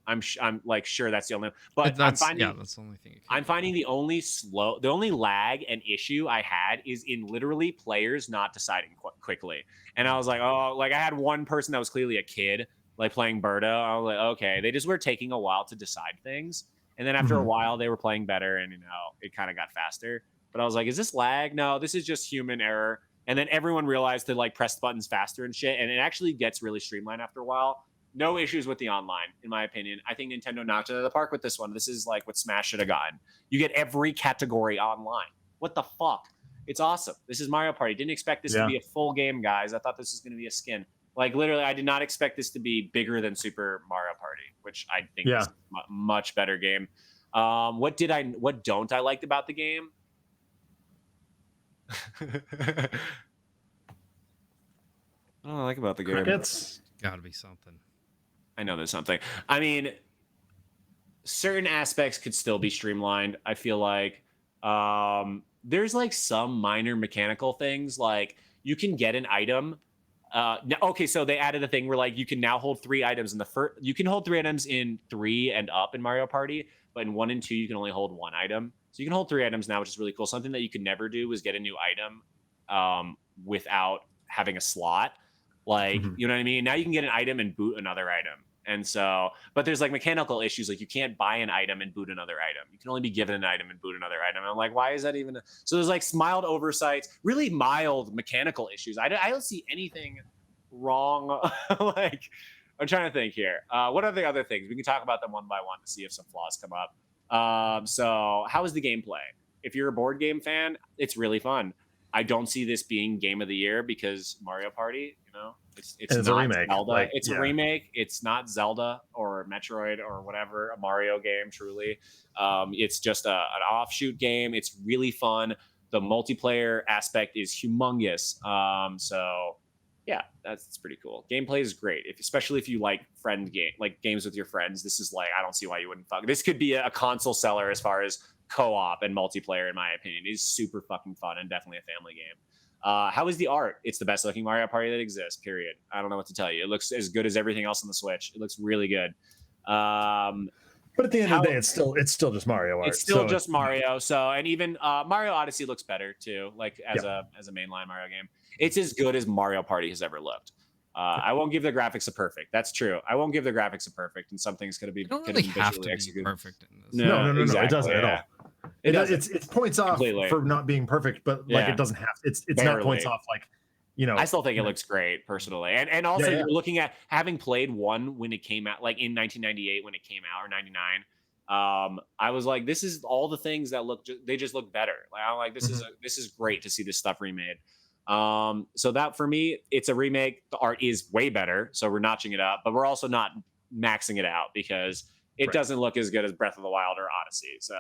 I'm like sure that's the only, but that's the only thing. I'm finding the only lag and issue I had is in literally players not deciding quickly. And I was like, I had one person that was clearly a kid, like playing Birdo. I was like, okay, they just were taking a while to decide things. And then after a while, they were playing better, and it kind of got faster. But I was like, is this lag? No, this is just human error. And then everyone realized to like press buttons faster and shit. And it actually gets really streamlined after a while. No issues with the online, in my opinion. I think Nintendo knocked it out of the park with this one. This is like what Smash should have gotten. You get every category online. What the fuck? It's awesome. This is Mario Party. Didn't expect this to be a full game, guys. I thought this was going to be a skin. Like literally, I did not expect this to be bigger than Super Mario Party, which I think is a much better game. What don't I like about the game? What do I like about the game? It's gotta be something. I know there's something. I mean, certain aspects could still be streamlined. I feel like there's like some minor mechanical things, like you can get an item. Okay, so they added a thing where like you can now hold 3 items in the first. You can hold 3 items in 3 and up in Mario Party, but in 1 and 2 you can only hold 1 item. So you can hold 3 items now, which is really cool. Something that you could never do was get a new item without having a slot. Like, you know what I mean? Now you can get an item and boot another item. And so, but there's like mechanical issues. Like you can't buy an item and boot another item. You can only be given an item and boot another item. And I'm like, why is that even? So there's like mild oversights, really mild mechanical issues. I don't see anything wrong. Like, I'm trying to think here. What are the other things? We can talk about them one by one to see if some flaws come up. So how is the gameplay? If you're a board game fan, it's really fun. I don't see this being game of the year because Mario Party, you know, it's not a remake. Zelda. Like, it's a remake. It's not Zelda or Metroid or whatever, a Mario game, truly. It's just an offshoot game. It's really fun. The multiplayer aspect is humongous. So yeah, that's pretty cool. Gameplay is great, especially if you like games with your friends. This is like, I don't see why you wouldn't fuck. This could be a console seller as far as co-op and multiplayer, in my opinion. It's super fucking fun and definitely a family game. How is the art? It's the best looking Mario Party that exists, period. I don't know what to tell you. It looks as good as everything else on the Switch. It looks really good. But at the end of the day, it's still just Mario art. It's still just Mario. So, and even Mario Odyssey looks better too, like as a mainline Mario game. It's as good as Mario Party has ever looked. I won't give the graphics a perfect. That's true. I won't give the graphics a perfect, and some things could be. You don't really have to be perfect in this. No, exactly, it doesn't at all. It does. It's points off for not being perfect, but like it doesn't have. It's not points off. Like, you know, I still think it looks great personally, and also you're looking at having played one when it came out, like in 1998 when it came out, or 99. I was like, this is all the things that they just look better. Like I'm like, this is great to see this stuff remade. So that for me, it's a remake. The art is way better, so we're notching it up, but we're also not maxing it out because it doesn't look as good as Breath of the Wild or Odyssey. So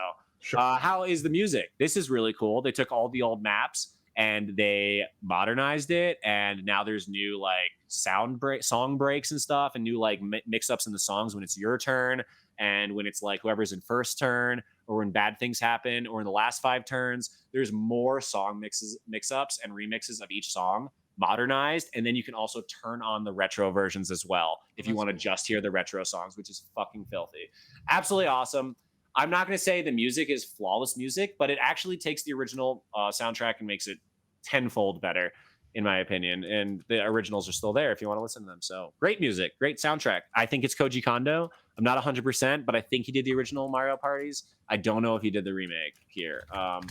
how is the music? This is really cool. They took all the old maps and they modernized it, and now there's new like song breaks and stuff, and new like mix-ups in the songs when it's your turn, and when it's like whoever's in first turn, or when bad things happen, or in the last 5 turns. There's more song mix-ups and remixes of each song modernized, and then you can also turn on the retro versions as well if you want to just hear the retro songs, which is fucking filthy. Absolutely awesome. I'm not going to say the music is flawless music, but it actually takes the original soundtrack and makes it tenfold better, in my opinion. And the originals are still there if you want to listen to them. So great music, great soundtrack. I think it's Koji Kondo. I'm not 100%, but I think he did the original Mario parties. I don't know if he did the remake here. I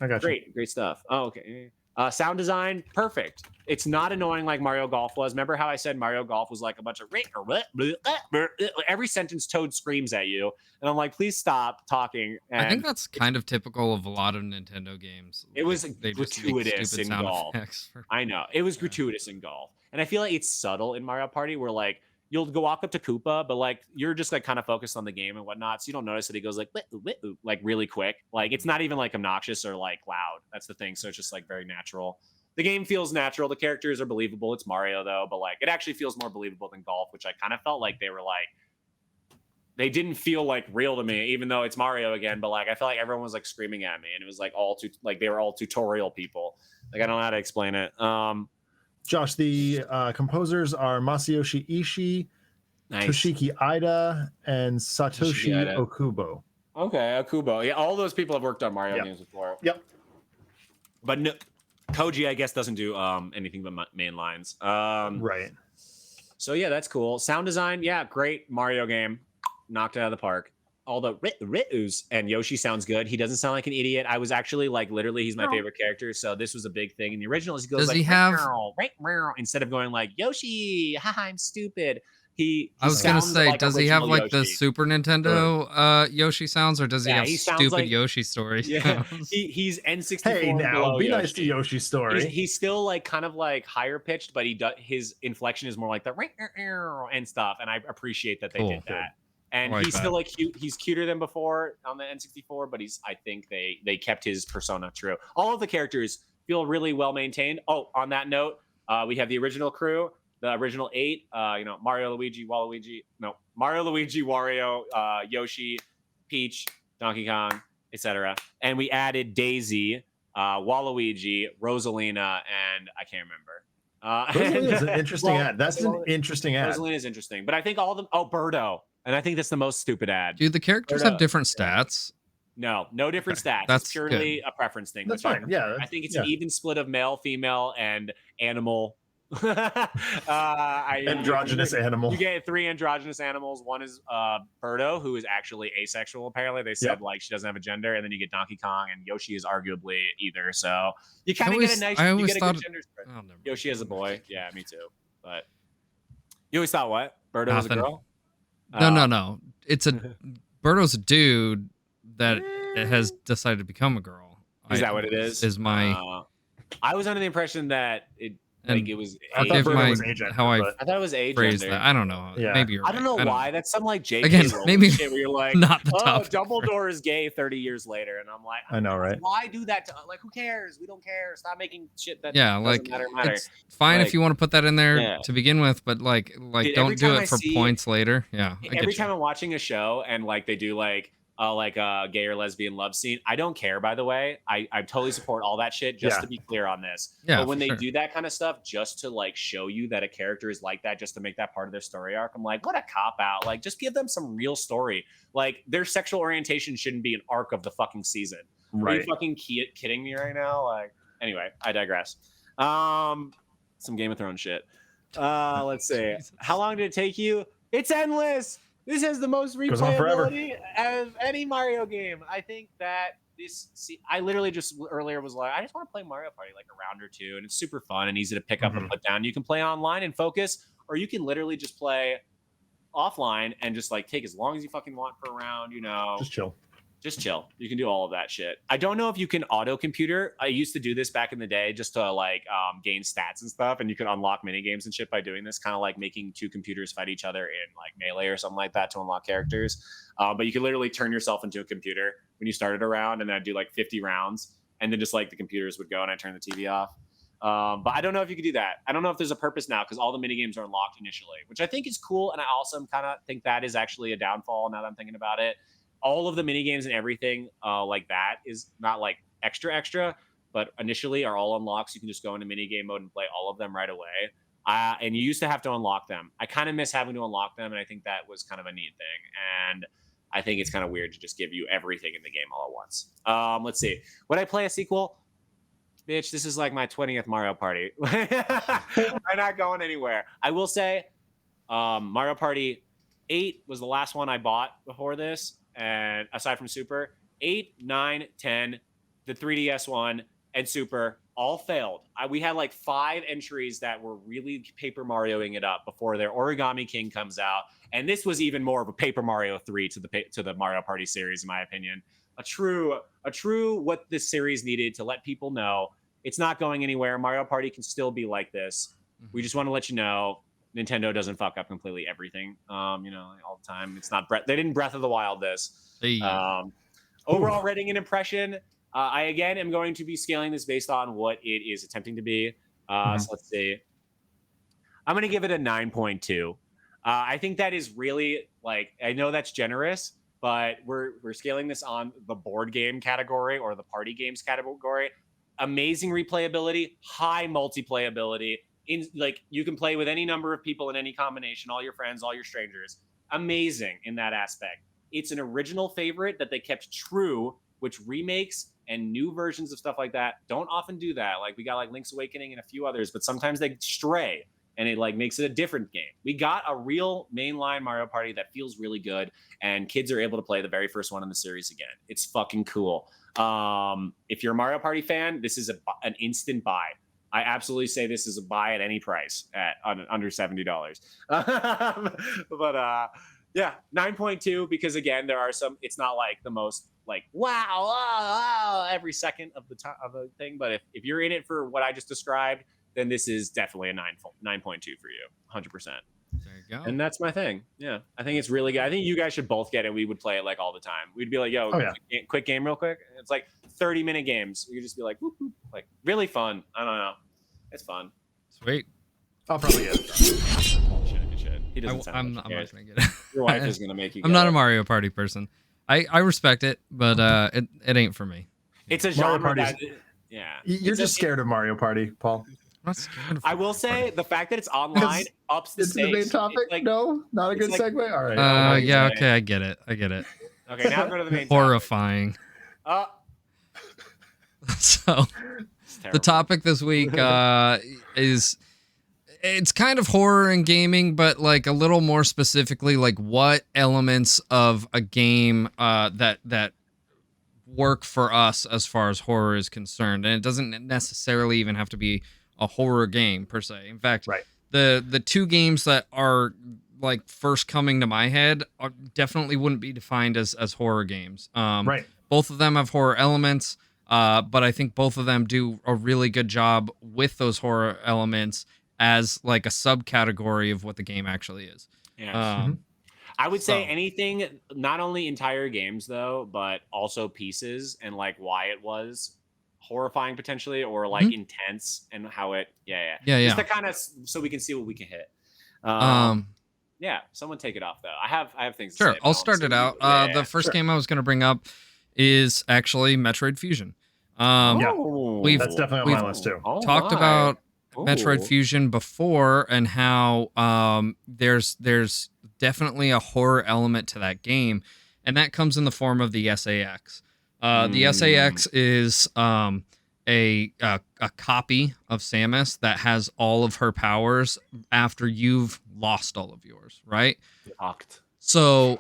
got you. Great stuff. Oh, okay. Sound design, perfect. It's not annoying like Mario Golf was. Remember how I said Mario Golf was like a bunch of every sentence Toad screams at you, and I'm like, please stop talking. And I think that's kind of typical of a lot of Nintendo games. It was gratuitous in Golf. I know it was gratuitous in Golf, and I feel like it's subtle in Mario Party, where like you'll go walk up to Koopa, but like you're just like kind of focused on the game and whatnot, so you don't notice that he goes like really quick. Like it's not even like obnoxious or like loud. That's the thing. So it's just like very natural. The game feels natural. The characters are believable. It's Mario though, but like it actually feels more believable than Golf, which I kind of felt like they didn't feel like real to me, even though it's Mario again. But like I felt like everyone was like screaming at me, and it was like they were all tutorial people. Like I don't know how to explain it. Josh, the composers are Masayoshi Ishii, Toshiki Ida, and Satoshi Okubo. Okay, Okubo. Yeah, all those people have worked on Mario games before. Yep. But no, Koji, I guess, doesn't do anything but main lines. Right. So yeah, that's cool. Sound design, yeah, great Mario game. Knocked it out of the park. all the Ritus, and Yoshi sounds good. He doesn't sound like an idiot. I was actually like, literally, he's my favorite character. So this was a big thing. In the originals, he goes like, instead of going like Yoshi, haha, I'm stupid. I was gonna say, like does he have like Yoshi. the Super Nintendo Yoshi sounds, or does he have stupid like, Yoshi story? Yeah, he's N64. Hey, now be Yoshi. nice to Yoshi's story. He's still like kind of like higher pitched, but his inflection is more like the and stuff, and I appreciate that they did that. And he's still like cute. He's cuter than before on the N64, but I think they kept his persona true. All of the characters feel really well maintained. Oh, on that note, we have the original crew. The original 8, Mario, Luigi, Wario, Yoshi, Peach, Donkey Kong, etc. And we added Daisy, Waluigi, Rosalina, and I can't remember. Rosalina is an interesting ad. That's an interesting ad. Rosalina is interesting, but I think all of them. Oh, Birdo, and I think that's the most stupid ad. Dude, the characters have different stats. No different stats. That's it's purely a preference thing. That's fine. Yeah, I think it's an even split of male, female, and animal. Androgynous animal. You get 3 androgynous animals. One is Birdo, who is actually asexual. Apparently, they said like she doesn't have a gender, and then you get Donkey Kong, and Yoshi is arguably either. So you kind of get a nice. You get a good gender spread. Oh, Yoshi is a boy. Yeah, me too. But you always thought what Birdo was a girl? No. It's a Birdo's a dude that has decided to become a girl. Is that what it is? Is my? I was under the impression that it. Like it was. I thought it was agender, I thought it was agender. I don't know. Yeah. Maybe you're right. I don't know why. That's some like JK again. Maybe shit where you're like, not the top. Dumbledore is gay 30 years later, and I'm like, I know, right? Why do that? Like, who cares? We don't care. Stop making shit that like doesn't matter. It's fine if you want to put that in there to begin with, but like don't do it for points later. Yeah. Every time I'm watching a show and like they do like a gay or lesbian love scene. I don't care, by the way. I totally support all that shit, just to be clear on this. Yeah, but when they do that kind of stuff just to like show you that a character is like that, just to make that part of their story arc, I'm like, what a cop out. Like, just give them some real story. Like, their sexual orientation shouldn't be an arc of the fucking season. Right. Are you fucking kidding me right now? Like, anyway, I digress. Some Game of Thrones shit. Let's see. How long did it take you? It's endless. This has the most replayability of any Mario game. I think that I literally just earlier was like, I just want to play Mario Party like a round or two, and it's super fun and easy to pick up and put down. You can play online and focus, or you can literally just play offline and just like take as long as you fucking want for a round, Just chill. You can do all of that shit. I don't know if you can auto computer. I used to do this back in the day just to like gain stats and stuff. And you can unlock mini games and shit by doing this, kind of like making 2 computers fight each other in like Melee or something like that to unlock characters. But you can literally turn yourself into a computer when you started a round, and then I'd do like 50 rounds, and then just like the computers would go and I turn the TV off. But I don't know if you could do that. I don't know if there's a purpose now, because all the mini games are unlocked initially, which I think is cool. And I also kind of think that is actually a downfall now that I'm thinking about it. All of the mini games and everything like that is not like extra, but initially are all unlocks. You can just go into mini game mode and play all of them right away. And you used to have to unlock them. I kind of miss having to unlock them, and I think that was kind of a neat thing. And I think it's kind of weird to just give you everything in the game all at once. Let's see. Would I play a sequel? Bitch, this is like my 20th Mario Party. I'm not going anywhere. I will say Mario Party 8 was the last one I bought before this. And aside from Super, 8, 9, 10, the 3DS one, and Super all failed. We had like 5 entries that were really Paper Marioing it up before their Origami King comes out. And this was even more of a Paper Mario 3 to the Mario Party series, in my opinion. A true what this series needed to let people know it's not going anywhere. Mario Party can still be like this. We just want to let you know Nintendo doesn't fuck up completely everything, all the time. It's not they didn't Breath of the Wild this. Overall rating and impression, I again am going to be scaling this based on what it is attempting to be. So let's see. I'm going to give it a 9.2. I think that is really like, I know that's generous, but we're scaling this on the board game category or the party games category. Amazing replayability, high multiplayability. Like, you can play with any number of people in any combination, all your friends, all your strangers. Amazing in that aspect. It's an original favorite that they kept true, which remakes and new versions of stuff like that don't often do that. Like, we got like Link's Awakening and a few others, but sometimes they stray. and it like makes it a different game. We got a real mainline Mario Party that feels really good, and kids are able to play the very first one in the series again. It's fucking cool. If you're a Mario Party fan, this is an instant buy. I absolutely say this is a buy at any price at under $70. But yeah, 9.2, because again, there are some, it's not like the most like wow every second of the time of the thing, but if you're in it for what I just described, then this is definitely a 9.2 for you, 100%. There you go. And that's my thing. Yeah, I think it's really good. I think you guys should both get it. We would play it like all the time. We'd be like, yo, quick game real quick. It's like 30-minute games. We could just be like, whoop, whoop, like really fun. I don't know. It's fun. Sweet. I'll probably get it. Shit. He doesn't sound I'm like not gonna get it. Your wife is gonna make you. I'm not a Mario Party person. I respect it, but it ain't for me. It's a genre that, yeah. You're just scared of Mario Party, Paul. I'm not scared of I will say the fact that it's online ups the It's stakes. the main topic. Like, no, not a good like, segue. All right. Yeah. Okay. I get it. Okay, now go to the main Horrifying. topic. So the topic this week is, it's kind of horror and gaming, but like a little more specifically, like what elements of a game that work for us as far as horror is concerned. And it doesn't necessarily even have to be a horror game per se. In fact, the two games that are like first coming to my head definitely wouldn't be defined as horror games. Both of them have horror elements, but I think both of them do a really good job with those horror elements as like a subcategory of what the game actually is. Yeah. I would say anything, not only entire games though, but also pieces and like why it was horrifying potentially, or like intense and how it, just to kind of, so we can see what we can hit. Yeah, someone take it off though. I have things. Sure, to say I'll start it out. The first game I was going to bring up is actually Metroid Fusion. That's definitely on my list too. Talked about Metroid Fusion before and how there's definitely a horror element to that game, and that comes in the form of the SAX. The SAX is a copy of Samus that has all of her powers after you've lost all of yours, right? So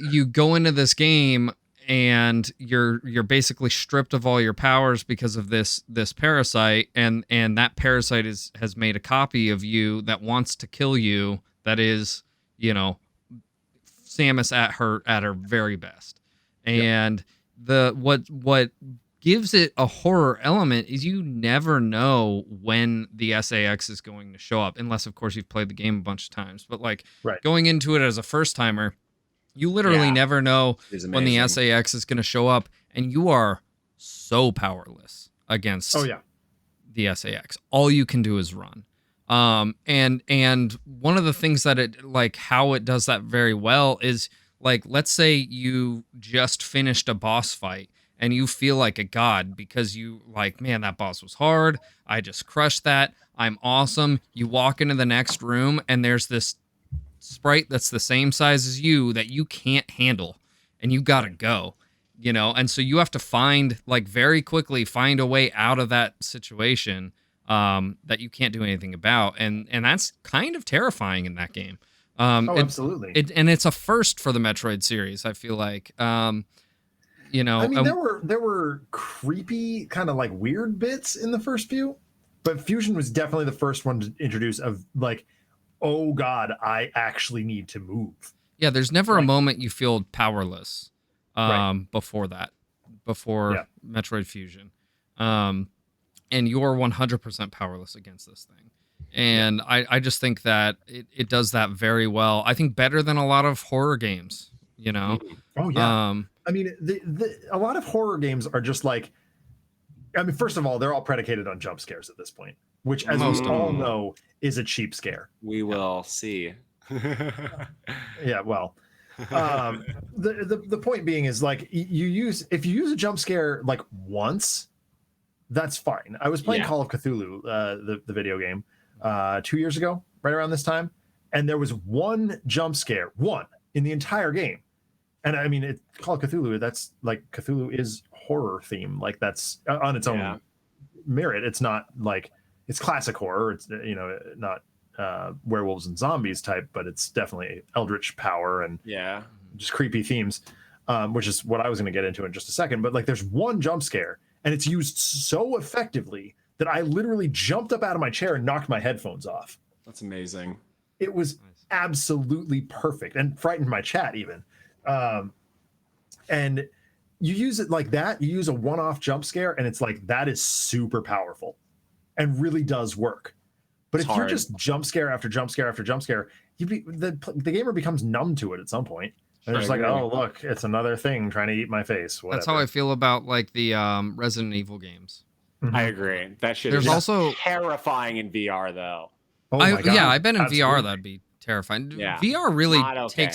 you go into this game and you're basically stripped of all your powers because of this parasite, and that parasite has made a copy of you that wants to kill you. That is, Samus at her very best. And what gives it a horror element is you never know when the SAX is going to show up, unless of course you've played the game a bunch of times. But like going into it as a first timer, you literally never know when the SAX is going to show up, and you are so powerless against the SAX. All you can do is run. And one of the things that it, like how it does that very well is, like, let's say you just finished a boss fight and you feel like a god because you like, man, that boss was hard. I just crushed that. I'm awesome. You walk into the next room and there's this sprite that's the same size as you that you can't handle, and you gotta go, and so you have to very quickly find a way out of that situation that you can't do anything about, and that's kind of terrifying in that game. Absolutely. And it's a first for the Metroid series, I feel like. I mean, there were creepy kind of like weird bits in the first few, but Fusion was definitely the first one to introduce of like, oh God, I actually need to move. Yeah, there's never a moment you feel powerless before Metroid Fusion. And you're 100% powerless against this thing. And I just think that it does that very well. I think better than a lot of horror games, Oh, yeah. I mean, a lot of horror games are just like, I mean, first of all, they're all predicated on jump scares at this point, which, as we all know, is a cheap scare. We will see. Yeah, well, the point being is like if you use a jump scare like once, that's fine. I was playing Call of Cthulhu, the video game, 2 years ago, right around this time, and there was one jump scare, one in the entire game. And I mean, Call of Cthulhu, that's like, Cthulhu is horror theme, like that's on its own merit. It's not like, it's classic horror. It's not werewolves and zombies type, but it's definitely eldritch power and just creepy themes, which is what I was going to get into in just a second. But like, there's one jump scare, and it's used so effectively that I literally jumped up out of my chair and knocked my headphones off. That's amazing. It was absolutely perfect and frightened my chat even. And you use it like that. You use a one-off jump scare, and it's like, that is super powerful and really does work. But if you're just jump scare after jump scare after jump scare, the gamer becomes numb to it at some point. And they're just like, oh, look, it's another thing trying to eat my face. Whatever. That's how I feel about like the Resident Evil games. I agree. That shit There's is also terrifying in VR though. Oh my God. Yeah, I've been in Absolutely. VR. That'd be terrifying. Yeah. VR really Okay.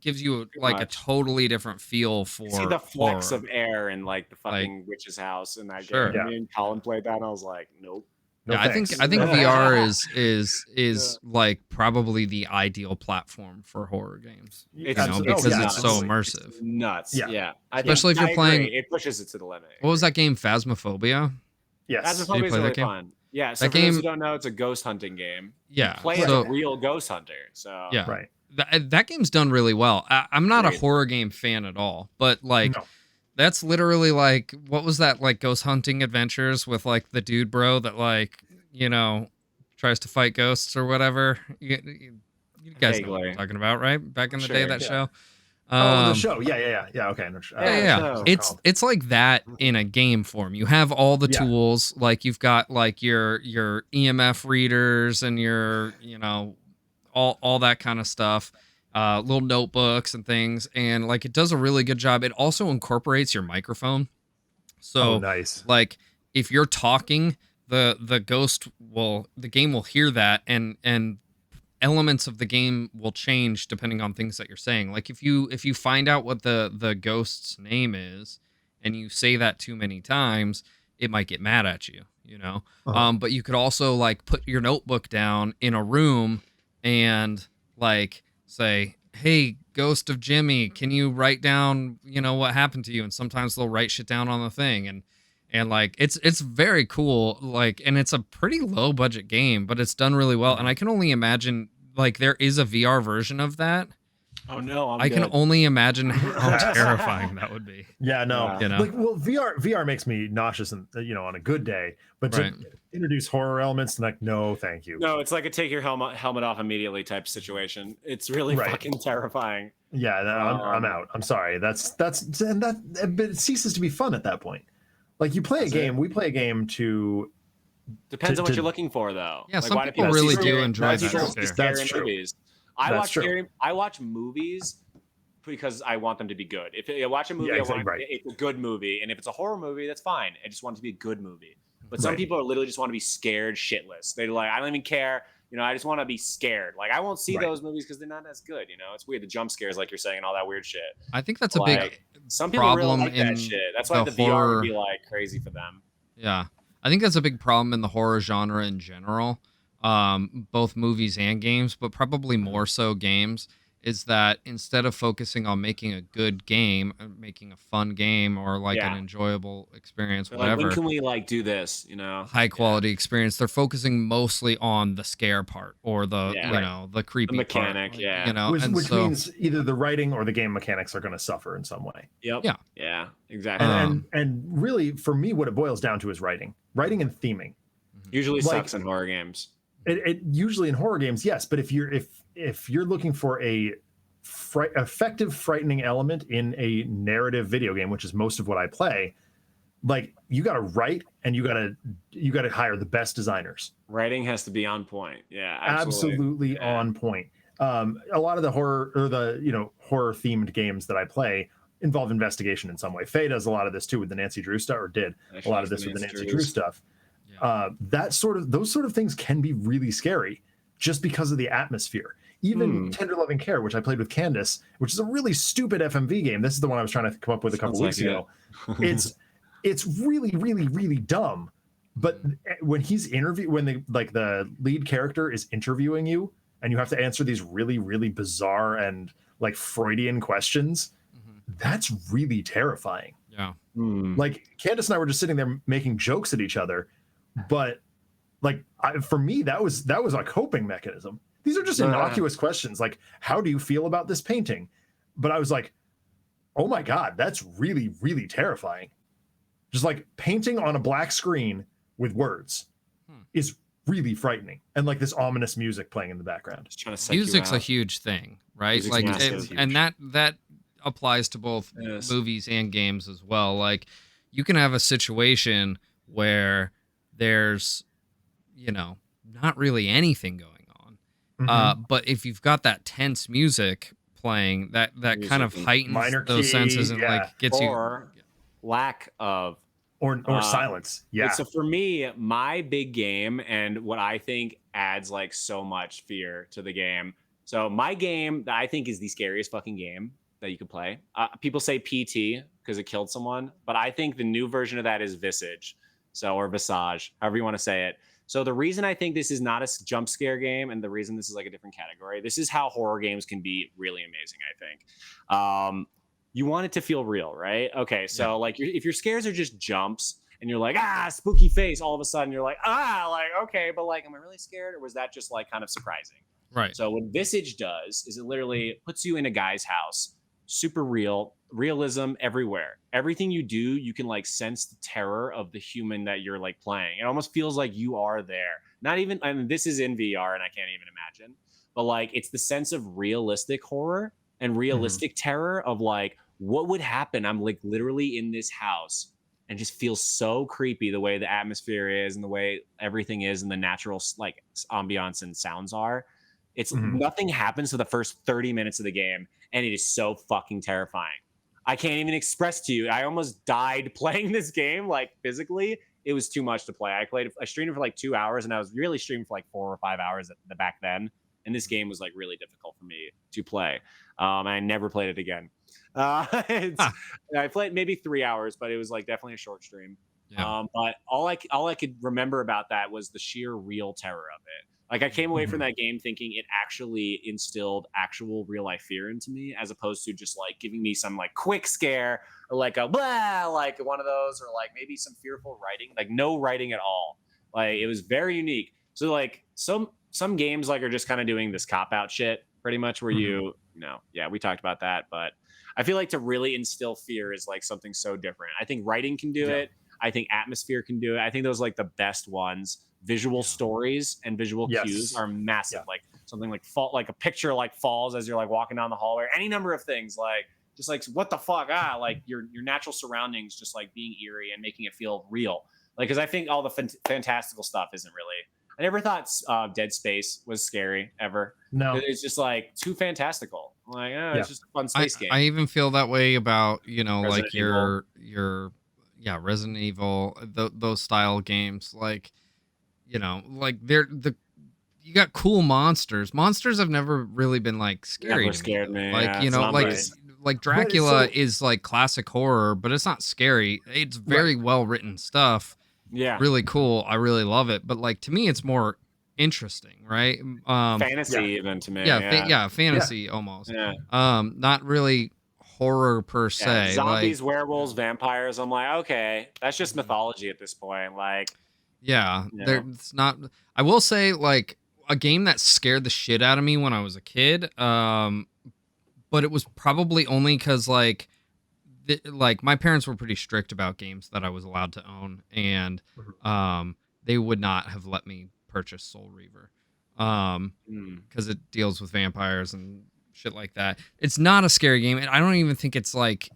gives you like a totally different feel for See the flex horror. of air in like the fucking witch's house in that Sure. game. Me and Colin played that, and I was like, nope. No Yeah, thanks. I think VR is like probably the ideal platform for horror games. It's, Because it's so absolutely. immersive. It's nuts. Yeah. Especially if you're playing- it pushes it to the limit. What was that game? Phasmophobia? Yes. Phasmophobia Did you is play really that game? fun. Yeah. So That for those game- who don't know, it's a ghost hunting game. Yeah. You play as So- a real ghost hunter. So Yeah. Right. That game's done really well. I'm not a Great. horror game fan at all, but like No. that's literally like, what was that, like ghost hunting adventures with like the dude bro that like, you know, tries to fight ghosts or whatever. You guys know what I'm Vaguely. talking about, right? Back in the day, Sure, that yeah. show. The show. Yeah. Okay. No, Yeah. no. It's like that in a game form. You have all the Yeah. tools, like you've got like your EMF readers and your, you know, all that kind of stuff, little notebooks and things, and like it does a really good job. It also incorporates your microphone, so nice. like if you're talking, the game will hear that, and elements of the game will change depending on things that you're saying. Like if you find out what the ghost's name is and you say that too many times, it might get mad at you, you know. But you could also like put your notebook down in a room and like say, hey, ghost of Jimmy, can you write down, you know, what happened to you? And sometimes they'll write shit down on the thing, and like it's very cool, like, and it's a pretty low budget game, but it's done really well. And I can only imagine, like, there is a VR version of that. Oh no, I can only imagine how terrifying that would be. Yeah, no. Yeah. You know? Like, well, VR makes me nauseous, and on a good day, but to introduce horror elements, like, no, thank you. No, it's like a take your helmet off immediately type situation. It's really fucking terrifying. Yeah, I'm out. I'm sorry. But it ceases to be fun at that point. Like, you play a game. We play a game to. Depends on what you're looking for, though. Yeah, like, some why do people really see do scary- enjoy why that do people stuff. see scary That's true. movies? I watch movies because I want them to be good. If I watch a movie, I want it's a good movie, and if it's a horror movie, that's fine. I just want it to be a good movie. But some people are literally just want to be scared shitless. They're like, I don't even care. I just want to be scared. Like, I won't see those movies because they're not as good. It's weird. The jump scares, like you're saying, and all that weird shit. I think that's a big some people really problem like that in shit. That's why the VR would be like crazy for them. Yeah, I think that's a big problem in the horror genre in general, both movies and games, but probably more so games, is that instead of focusing on making a good game, making a fun game, or like an enjoyable experience, They're whatever. Like, when can we like do this? High quality experience. They're focusing mostly on the scare part or the the creepy mechanic, part. Which means either the writing or the game mechanics are going to suffer in some way. Yep. Yeah. Exactly. And really, for me, what it boils down to is writing and theming. Usually sucks in horror games. It usually in horror games, yes. But if you're looking for a effective frightening element in a narrative video game, which is most of what I play, like, you got to write and you got to hire the best designers. Writing has to be on point. Yeah, absolutely on point. A lot of the horror or the horror themed games that I play involve investigation in some way. Faye does a lot of this too with the Nancy Drew stuff, or did a lot of this with the Nancy Drew stuff. Those sort of things can be really scary just because of the atmosphere. Even Tender Loving Care, which I played with Candace, which is a really stupid FMV game. This is the one I was trying to come up with a couple weeks ago. It's really, really, really dumb. But when the lead character is interviewing you, and you have to answer these really, really bizarre and like Freudian questions, that's really terrifying. Yeah. Like, Candace and I were just sitting there making jokes at each other, but Like for me, that was a coping mechanism. These are just innocuous questions, like how do you feel about this painting? But I was like, oh my God, that's really, really terrifying. Just like painting on a black screen with words is really frightening. And like this ominous music playing in the background. Music's a huge thing, right? Music's like, massive. and that applies to both movies and games as well. Like, you can have a situation where there's, you know, not really anything going on. But if you've got that tense music playing, that kind of heightens those senses and like gets lack of or silence. Yeah. So for me, my big game and what I think adds like so much fear to the game. So my game that I think is the scariest fucking game that you could play. People say PT because it killed someone, but I think the new version of that is Visage. Or Visage, however you want to say it. So the reason I think this is not a jump scare game, and the reason this is like a different category, this is how horror games can be really amazing, I think. You want it to feel real, right? Okay, so like if your scares are just jumps and you're like, spooky face, all of a sudden you're like, like, okay, but like, am I really scared? Or was that just like kind of surprising? Right. So what Visage does is it literally puts you in a guy's house, super realism everywhere. Everything you do, you can like sense the terror of the human that you're like playing. It almost feels like you are there. Not even, I mean, this is in VR and I can't even imagine, but like it's the sense of realistic horror and realistic terror of like, what would happen? I'm like literally in this house and just feels so creepy the way the atmosphere is and the way everything is and the natural like ambiance and sounds are. It's nothing happens for the first 30 minutes of the game, and it is so fucking terrifying. I can't even express to you. I almost died playing this game, like physically. It was too much to play. I streamed it for like 2 hours, and I was really streaming for like 4 or 5 hours at the back then. And this game was like really difficult for me to play. And I never played it again. I played maybe 3 hours, but it was like definitely a short stream. Yeah. But all I could remember about that was the sheer real terror of it. Like I came away from that game thinking it actually instilled actual real life fear into me, as opposed to just like giving me some like quick scare or like a blah, like one of those, or like maybe some fearful writing, like no writing at all. Like it was very unique. So like some games like are just kind of doing this cop out shit pretty much where you know, we talked about that, but I feel like to really instill fear is like something so different. I think writing can do it. I think atmosphere can do it. I think those are like the best ones. Visual stories and visual cues are massive. Like something like like a picture like falls as you're like walking down the hallway. Any number of things, like just like what the fuck, like your natural surroundings just like being eerie and making it feel real. Like because I think all the fantastical stuff isn't really. I never thought Dead Space was scary ever. No, it's just like too fantastical. Like it's just a fun space game. I even feel that way about Resident like Evil. your Resident Evil, those style games. Like like you got cool monsters. Monsters have never really been like scary. Never scared me. Like like Dracula is like classic horror, but it's not scary. It's very well written stuff. Yeah, really cool. I really love it. But like to me, it's more interesting, right? Fantasy even to me. Fantasy almost. Yeah. Not really horror per se. Zombies, werewolves, vampires. I'm like, okay, that's just mythology at this point. Like, it's not. I will say, like, a game that scared the shit out of me when I was a kid. But it was probably only because like my parents were pretty strict about games that I was allowed to own, and they would not have let me purchase Soul Reaver because it deals with vampires and shit like that. It's not a scary game, and I don't even think it's like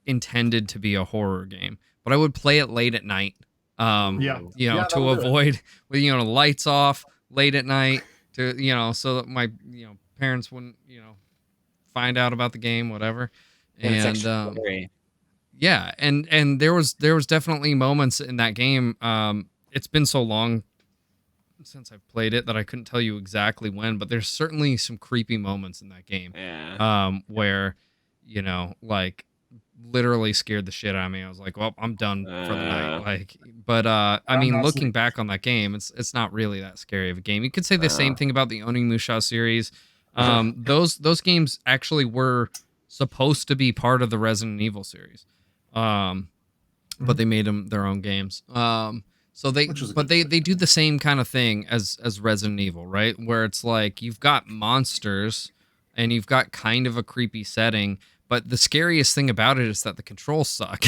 intended to be a horror game, but I would play it late at night to avoid with the lights off late at night to so that my parents wouldn't find out about the game, whatever. And and there was definitely moments in that game. It's been so long since I've played it that I couldn't tell you exactly when, but there's certainly some creepy moments in that game. Where like literally scared the shit out of me. I was like, well, I'm done for the night. Like, but I mean, looking back on that game, it's not really that scary of a game. You could say the same thing about the Onimusha series. Those games actually were supposed to be part of the Resident Evil series, but they made them their own games. So they do the same kind of thing as Resident Evil, right? Where it's like you've got monsters and you've got kind of a creepy setting, but the scariest thing about it is that the controls suck.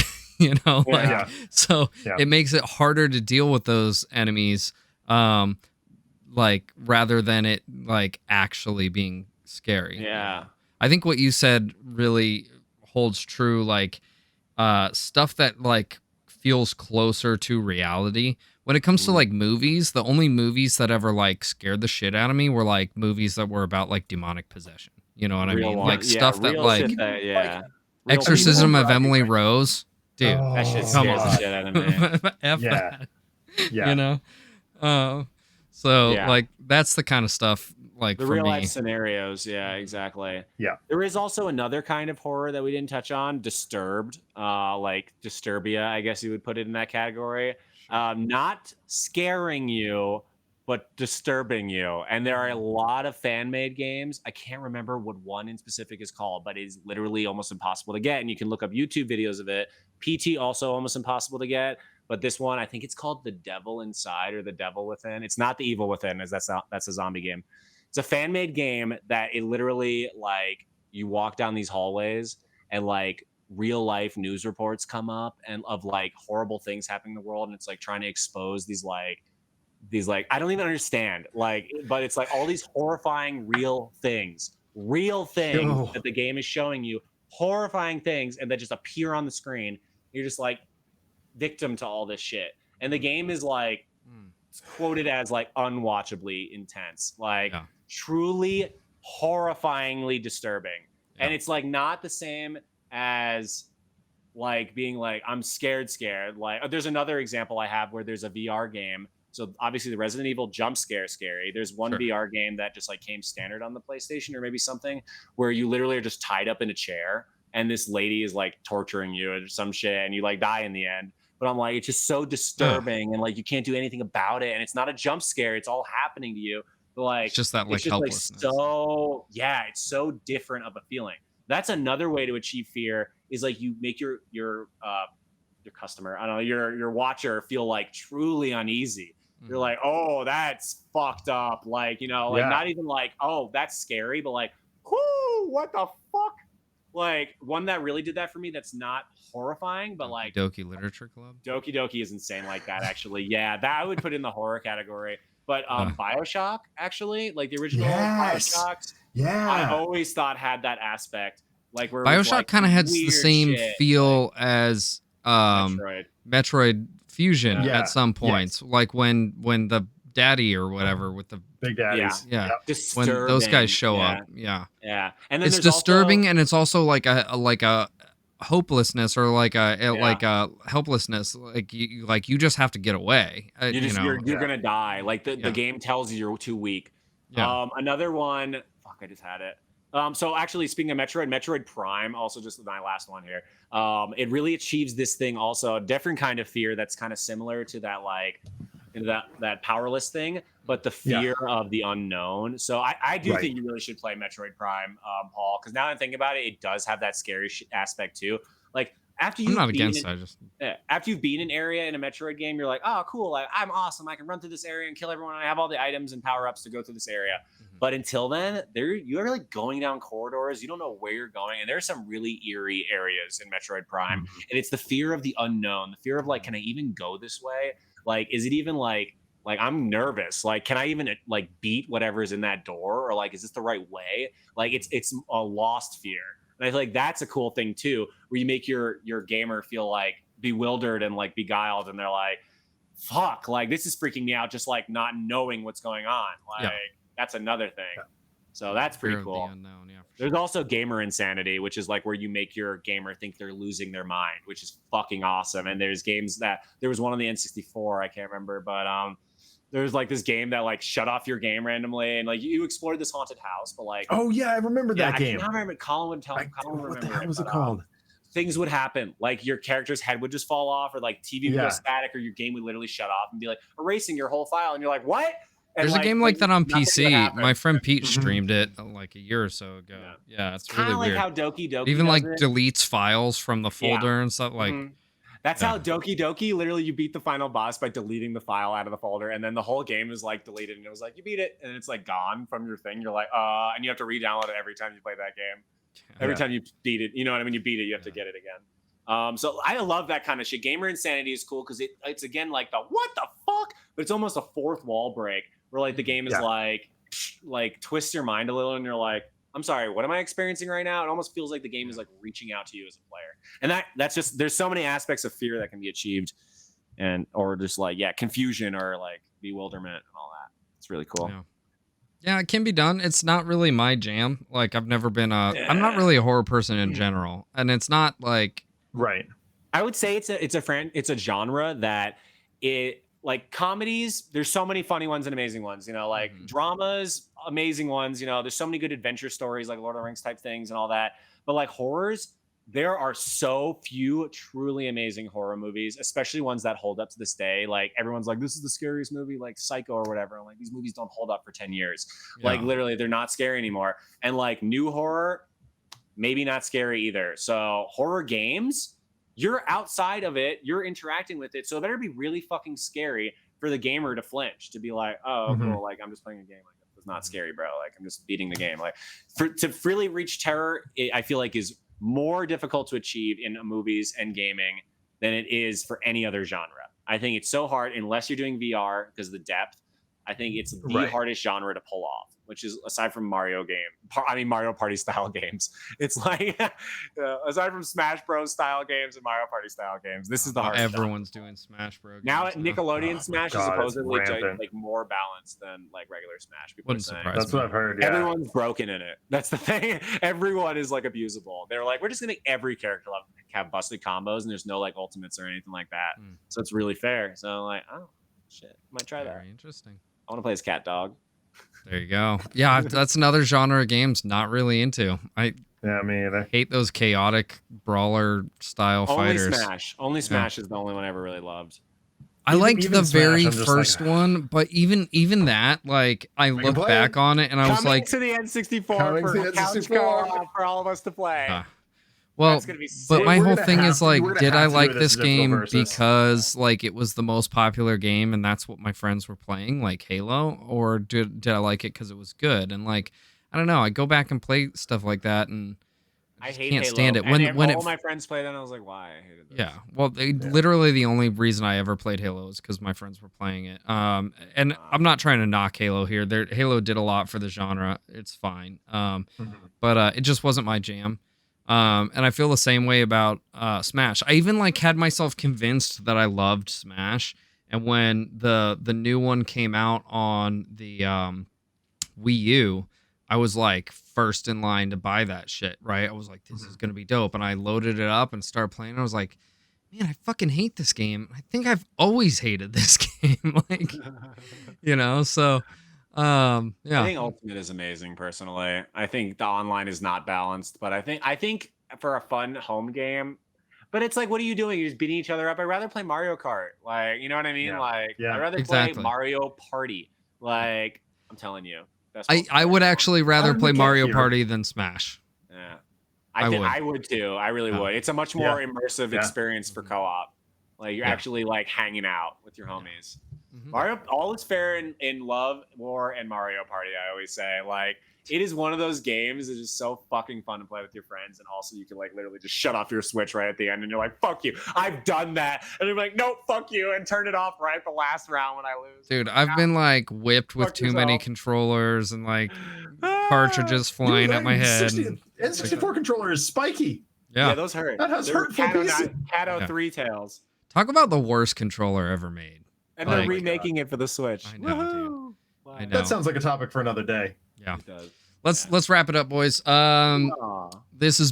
So it makes it harder to deal with those enemies, like rather than it like actually being scary. Yeah. I think what you said really holds true. Like stuff that like feels closer to reality. When it comes to like movies, the only movies that ever like scared the shit out of me were like movies that were about like demonic possession. You know what I mean? Like stuff that like Exorcism of Emily Rose. Dude, that shit scares the shit out of me. Yeah. You know? Like that's the kind of stuff like the for real me. life scenarios. Yeah, exactly. Yeah. There is also another kind of horror that we didn't touch on, Disturbed, like Disturbia, I guess you would put it in that category. Not scaring you, but disturbing you. And there are a lot of fan-made games. I can't remember what one in specific is called, but it's literally almost impossible to get. And you can look up YouTube videos of it. PT also almost impossible to get. But this one, I think it's called The Devil Inside or The Devil Within. It's not The Evil Within, as that's a zombie game. It's a fan-made game that it literally, like, you walk down these hallways and like real life news reports come up and of like horrible things happening in the world, and it's like trying to expose these like I don't even understand, like, but it's like all these horrifying real things that the game is showing you, horrifying things, and that just appear on the screen. You're just like victim to all this shit, and the game is like it's quoted as like unwatchably intense, like truly horrifyingly disturbing. And it's like not the same as like being like I'm scared. Like there's another example I have where there's a VR game. So obviously the Resident Evil jump scare scary. There's one VR game that just like came standard on the PlayStation or maybe something, where you literally are just tied up in a chair and this lady is like torturing you or some shit and you like die in the end. But I'm like, it's just so disturbing and like you can't do anything about it. And it's not a jump scare. It's all happening to you. But like it's just that like helplessness. Like, it's so different of a feeling. That's another way to achieve fear is like you make your customer, I don't know, your watcher feel like truly uneasy. You're like, oh, that's fucked up. Like, you know, like not even like, oh, that's scary, but like, whoo, what the fuck? Like one that really did that for me that's not horrifying, but like Doki Literature Club. Doki is insane like that, actually. Yeah, that I would put in the horror category. But BioShock, actually, like the original BioShocks, I always thought had that aspect. Like where BioShock like kind of has the same feel as Metroid Fusion at some points. Like when the daddy or whatever with the big daddies, when those guys show up, and then it's disturbing, and it's also like a hopelessness or like a helplessness. Like you just have to get away. You're gonna die. Like the game tells you you're too weak. Another one. Fuck, I just had it. So actually, speaking of Metroid Prime, also just my last one here. It really achieves this thing also, a different kind of fear that's kind of similar to that like that powerless thing, but the fear of the unknown. So I do think you really should play Metroid Prime, Paul, because now that I'm thinking about it, it does have that scary aspect too. Like after you've after you've beaten an area in a Metroid game, you're like, oh, cool, like, I'm awesome. I can run through this area and kill everyone. I have all the items and power-ups to go through this area. But until then, you're like going down corridors. You don't know where you're going. And there's some really eerie areas in Metroid Prime. And it's the fear of the unknown, the fear of like, can I even go this way? Like, is it even like I'm nervous. Like, can I even like beat whatever's in that door? Or like, is this the right way? Like, it's a lost fear. And I feel like that's a cool thing too, where you make your gamer feel like bewildered and like beguiled, and they're like, fuck, like this is freaking me out, just like not knowing what's going on. Like that's another thing. So that's pretty cool. Unknown, There's also gamer insanity, which is like where you make your gamer think they're losing their mind, which is fucking awesome. And there's games that there was one on the N64, I can't remember, but there's like this game that like shut off your game randomly, and like you explored this haunted house, but like I remember that game. I can't remember. Colin would tell. What the hell was it called? Things would happen, like your character's head would just fall off, or like TV would go static, or your game would literally shut off and be like erasing your whole file, and you're like, what? And there's a game like that on PC. My friend Pete streamed it like a year or so ago. Yeah, it's really like weird. How Doki even like deletes files from the folder and stuff like. That's how Doki Doki, literally you beat the final boss by deleting the file out of the folder, and then the whole game is like deleted, and it was like, you beat it, and it's like gone from your thing. You're like, and you have to re-download it every time you play that game. Every time you beat it, you know what I mean? You beat it, you have to get it again. So I love that kind of shit. Gamer insanity is cool because it's again like the what the fuck, but it's almost a fourth wall break where like the game is like twist your mind a little, and you're like, I'm sorry, what am I experiencing right now? It almost feels like the game is like reaching out to you as a player. And that's just, there's so many aspects of fear that can be achieved, or just like, confusion or like bewilderment and all that. It's really cool. Yeah, it can be done. It's not really my jam. Like I'm not really a horror person in general. And it's not like, right. I would say it's a genre that like comedies, there's so many funny ones and amazing ones, like dramas, amazing ones, there's so many good adventure stories like Lord of the Rings type things and all that. But like horrors, there are so few truly amazing horror movies, especially ones that hold up to this day. Like everyone's like, this is the scariest movie, like Psycho or whatever. I'm like, these movies don't hold up for 10 years. Like literally they're not scary anymore. And like new horror, maybe not scary either. So horror games, you're outside of it, you're interacting with it, so it better be really fucking scary for the gamer to flinch, to be like, oh, cool, like I'm just playing a game, like it's not scary, bro, like I'm just beating the game. Like to really reach terror, I feel like is more difficult to achieve in movies and gaming than it is for any other genre. I think it's so hard unless you're doing VR because of the depth. I think it's the hardest genre to pull off, which is aside from Mario Party style games. It's like aside from Smash Bros style games and Mario Party style games, this is the hardest. Everyone's doing Smash Bros. Now Nickelodeon Smash is supposedly like more balanced than like regular Smash. People Wouldn't surprise me. That's what I've heard. Yeah. Everyone's broken in it. That's the thing. Everyone is like abusable. They're like, we're just gonna make every character have busted combos, and there's no like ultimates or anything like that. So it's really fair. So like, oh shit, might try that. Very interesting. I want to play as Cat Dog. There you go. Yeah, that's another genre of games not really into. I me either. Hate those chaotic brawler style fighters. Only Smash is the only one I ever really loved. I liked the very first one, but even that, like I look back on it and I was like, to the N64 for couch co-op for all of us to play. Well, but my whole thing is like, did I like this game because like it was the most popular game and that's what my friends were playing, like Halo, or did I like it because it was good? And like, I don't know, I go back and play stuff like that and I can't stand it. When all my friends played it, I was like, why? I hated this. Yeah, well, literally the only reason I ever played Halo is because my friends were playing it. And I'm not trying to knock Halo here. Halo did a lot for the genre. It's fine. But it just wasn't my jam. And I feel the same way about Smash. I even like had myself convinced that I loved Smash, and when the new one came out on the Wii U, I was like first in line to buy that shit, right? I was like, this is gonna be dope, and I loaded it up and started playing. And I was like, man, I fucking hate this game. I think I've always hated this game, like, so. I think Ultimate is amazing personally. I think the online is not balanced, but I think for a fun home game, but it's like, what are you doing? You're just beating each other up. I'd rather play Mario Kart. Like, you know what I mean? I'd rather play Mario Party. Like, I'm telling you. I would actually rather play Mario Party than Smash. Yeah. I would too. I really would. It's a much more immersive experience for co-op. Like you're actually like hanging out with your homies. Mario, all is fair in Love, War, and Mario Party. I always say, like, it is one of those games that is so fucking fun to play with your friends, and also you can like literally just shut off your Switch right at the end, and you're like, "Fuck you, I've done that," and you're like, "Nope, fuck you," and turn it off right at the last round when I lose. Dude, I've been like whipped with too many controllers and like cartridges flying at my head. N64 controller is spiky. Yeah, those hurt. That has hurtful pieces. Cato 3 tails. Talk about the worst controller ever made. And they're remaking it for the Switch. I know, dude. I know. That sounds like a topic for another day. Yeah. It does. Let's wrap it up, boys. This is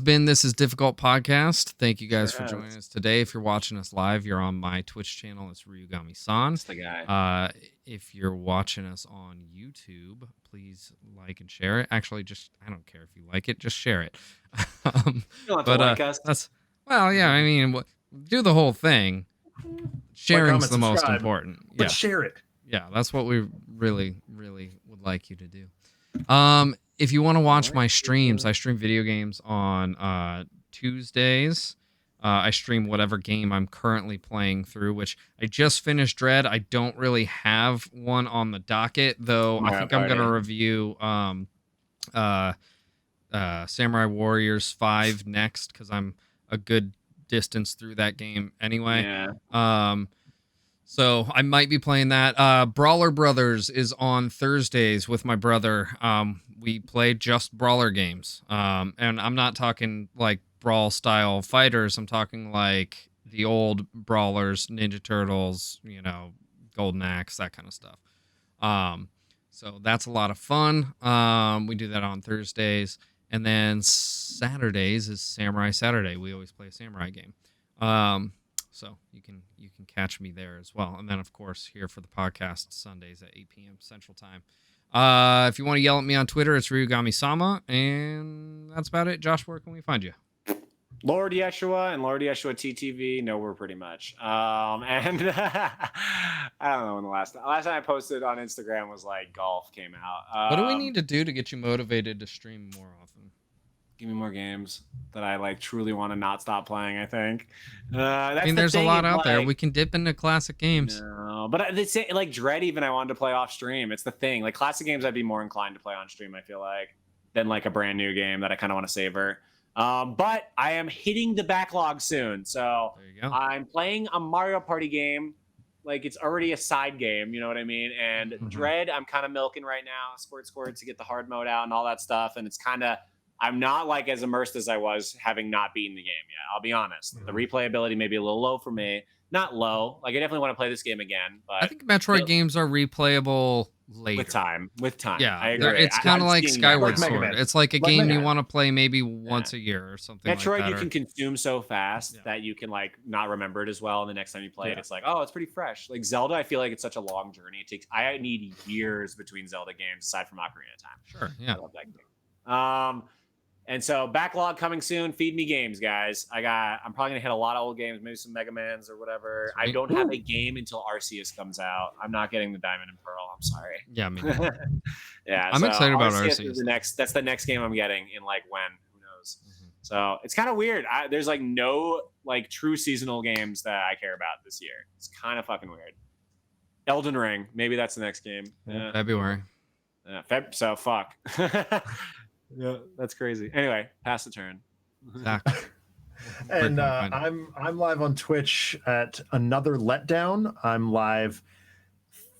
Difficult Podcast. Thank you guys for joining us today. If you're watching us live, you're on my Twitch channel. It's Ryugami-san. That's the guy. If you're watching us on YouTube, please like and share it. Actually, I don't care if you like it, just share it. You don't have to like us. I mean, do the whole thing. Sharing's the most important. But share it. Yeah, that's what we really, really would like you to do. If you want to watch my streams, I stream video games on Tuesdays, I stream whatever game I'm currently playing through, which I just finished Dread. I don't really have one on the docket, though. I think I'm going to review Samurai Warriors 5 next, because I'm a good distance through that game anyway. Yeah. So I might be playing that. Brawler Brothers is on Thursdays with my brother. We play just brawler games. And I'm not talking like brawl style fighters. I'm talking like the old brawlers, Ninja Turtles, Golden Axe, that kind of stuff. So that's a lot of fun. We do that on Thursdays. And then Saturdays is Samurai Saturday. We always play a samurai game. So you can catch me there as well. And then, of course, here for the podcast Sundays at 8 p.m. Central Time. If you want to yell at me on Twitter, it's Ryugami-sama. And that's about it. Josh, where can we find you? Lord Yeshua and Lord Yeshua TTV. Nowhere pretty much. And I don't know when the last time I posted on Instagram was like golf came out. What do we need to do to get you motivated to stream more often? Give me more games that I like truly want to not stop playing. I think. There's a lot out there. We can dip into classic games. No, but they say like Dread. Even I wanted to play off stream. It's the thing. Like classic games, I'd be more inclined to play on stream. I feel like than like a brand new game that I kind of want to savor. But I am hitting the backlog soon, so I'm playing a Mario Party game. Like it's already a side game, you know what I mean? And Dread, I'm kind of milking right now, squirt to get the hard mode out and all that stuff. And it's kind of, I'm not like as immersed as I was having not beaten the game yet. I'll be honest. The replayability may be a little low for me. Not low. Like I definitely want to play this game again. But I think Metroid games are replayable later. With time. Yeah, I agree. It's kind of like Skyward Sword. It's like a game you want to play maybe once a year or something. Metroid like that, you can consume so fast that you can like not remember it as well. And the next time you play it, it's like, oh, it's pretty fresh. Like Zelda, I feel like it's such a long journey. I need years between Zelda games aside from Ocarina of Time. Sure, yeah. I love that game. And so backlog coming soon. Feed me games, guys. I'm probably gonna hit a lot of old games, maybe some Mega Mans or whatever. Sweet. I don't have a game until Arceus comes out. I'm not getting the Diamond and Pearl. I'm sorry. Yeah, me. Yeah, I'm excited about Arceus. That's the next game I'm getting in like when? Who knows? So it's kind of weird. There's like no like true seasonal games that I care about this year. It's kind of fucking weird. Elden Ring, maybe that's the next game. February. So fuck. Yeah, that's crazy. Anyway, pass the turn. Exactly. And I'm live on Twitch at Another Letdown. I'm live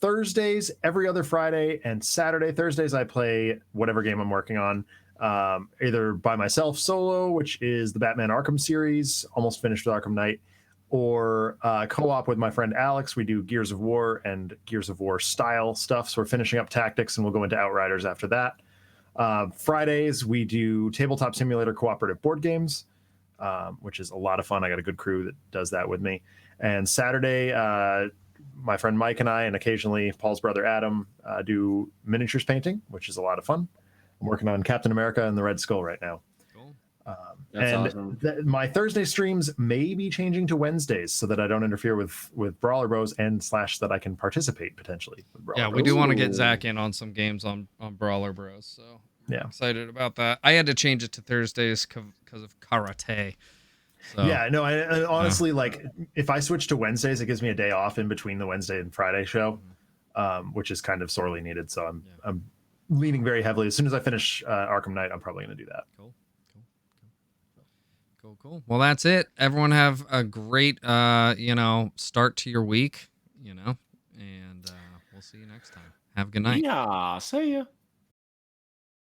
Thursdays, every other Friday, and Saturday. Thursdays I play whatever game I'm working on, either by myself solo, which is the Batman Arkham series, almost finished with Arkham Knight, or co-op with my friend Alex. We do Gears of War and Gears of War style stuff. So we're finishing up Tactics, and we'll go into Outriders after that. Fridays we do Tabletop Simulator cooperative board games, which is a lot of fun. I got a good crew that does that with me. And Saturday, my friend Mike and I, and occasionally Paul's brother Adam, do miniatures painting, which is a lot of fun. I'm working on Captain America and the Red Skull right now. Cool. That's awesome. My Thursday streams may be changing to Wednesdays so that I don't interfere with Brawler Bros and / that I can participate potentially with Brawler Bros. We do want to get Zach in on some games on Brawler Bros. So I'm excited about that. I had to change it to Thursdays because of karate. So, yeah, no, I honestly like if I switch to Wednesdays, it gives me a day off in between the Wednesday and Friday show, which is kind of sorely needed. So I'm leaning very heavily. As soon as I finish Arkham Knight, I'm probably going to do that. Cool. Well, that's it. Everyone have a great, start to your week, and we'll see you next time. Have a good night. Yeah, see ya.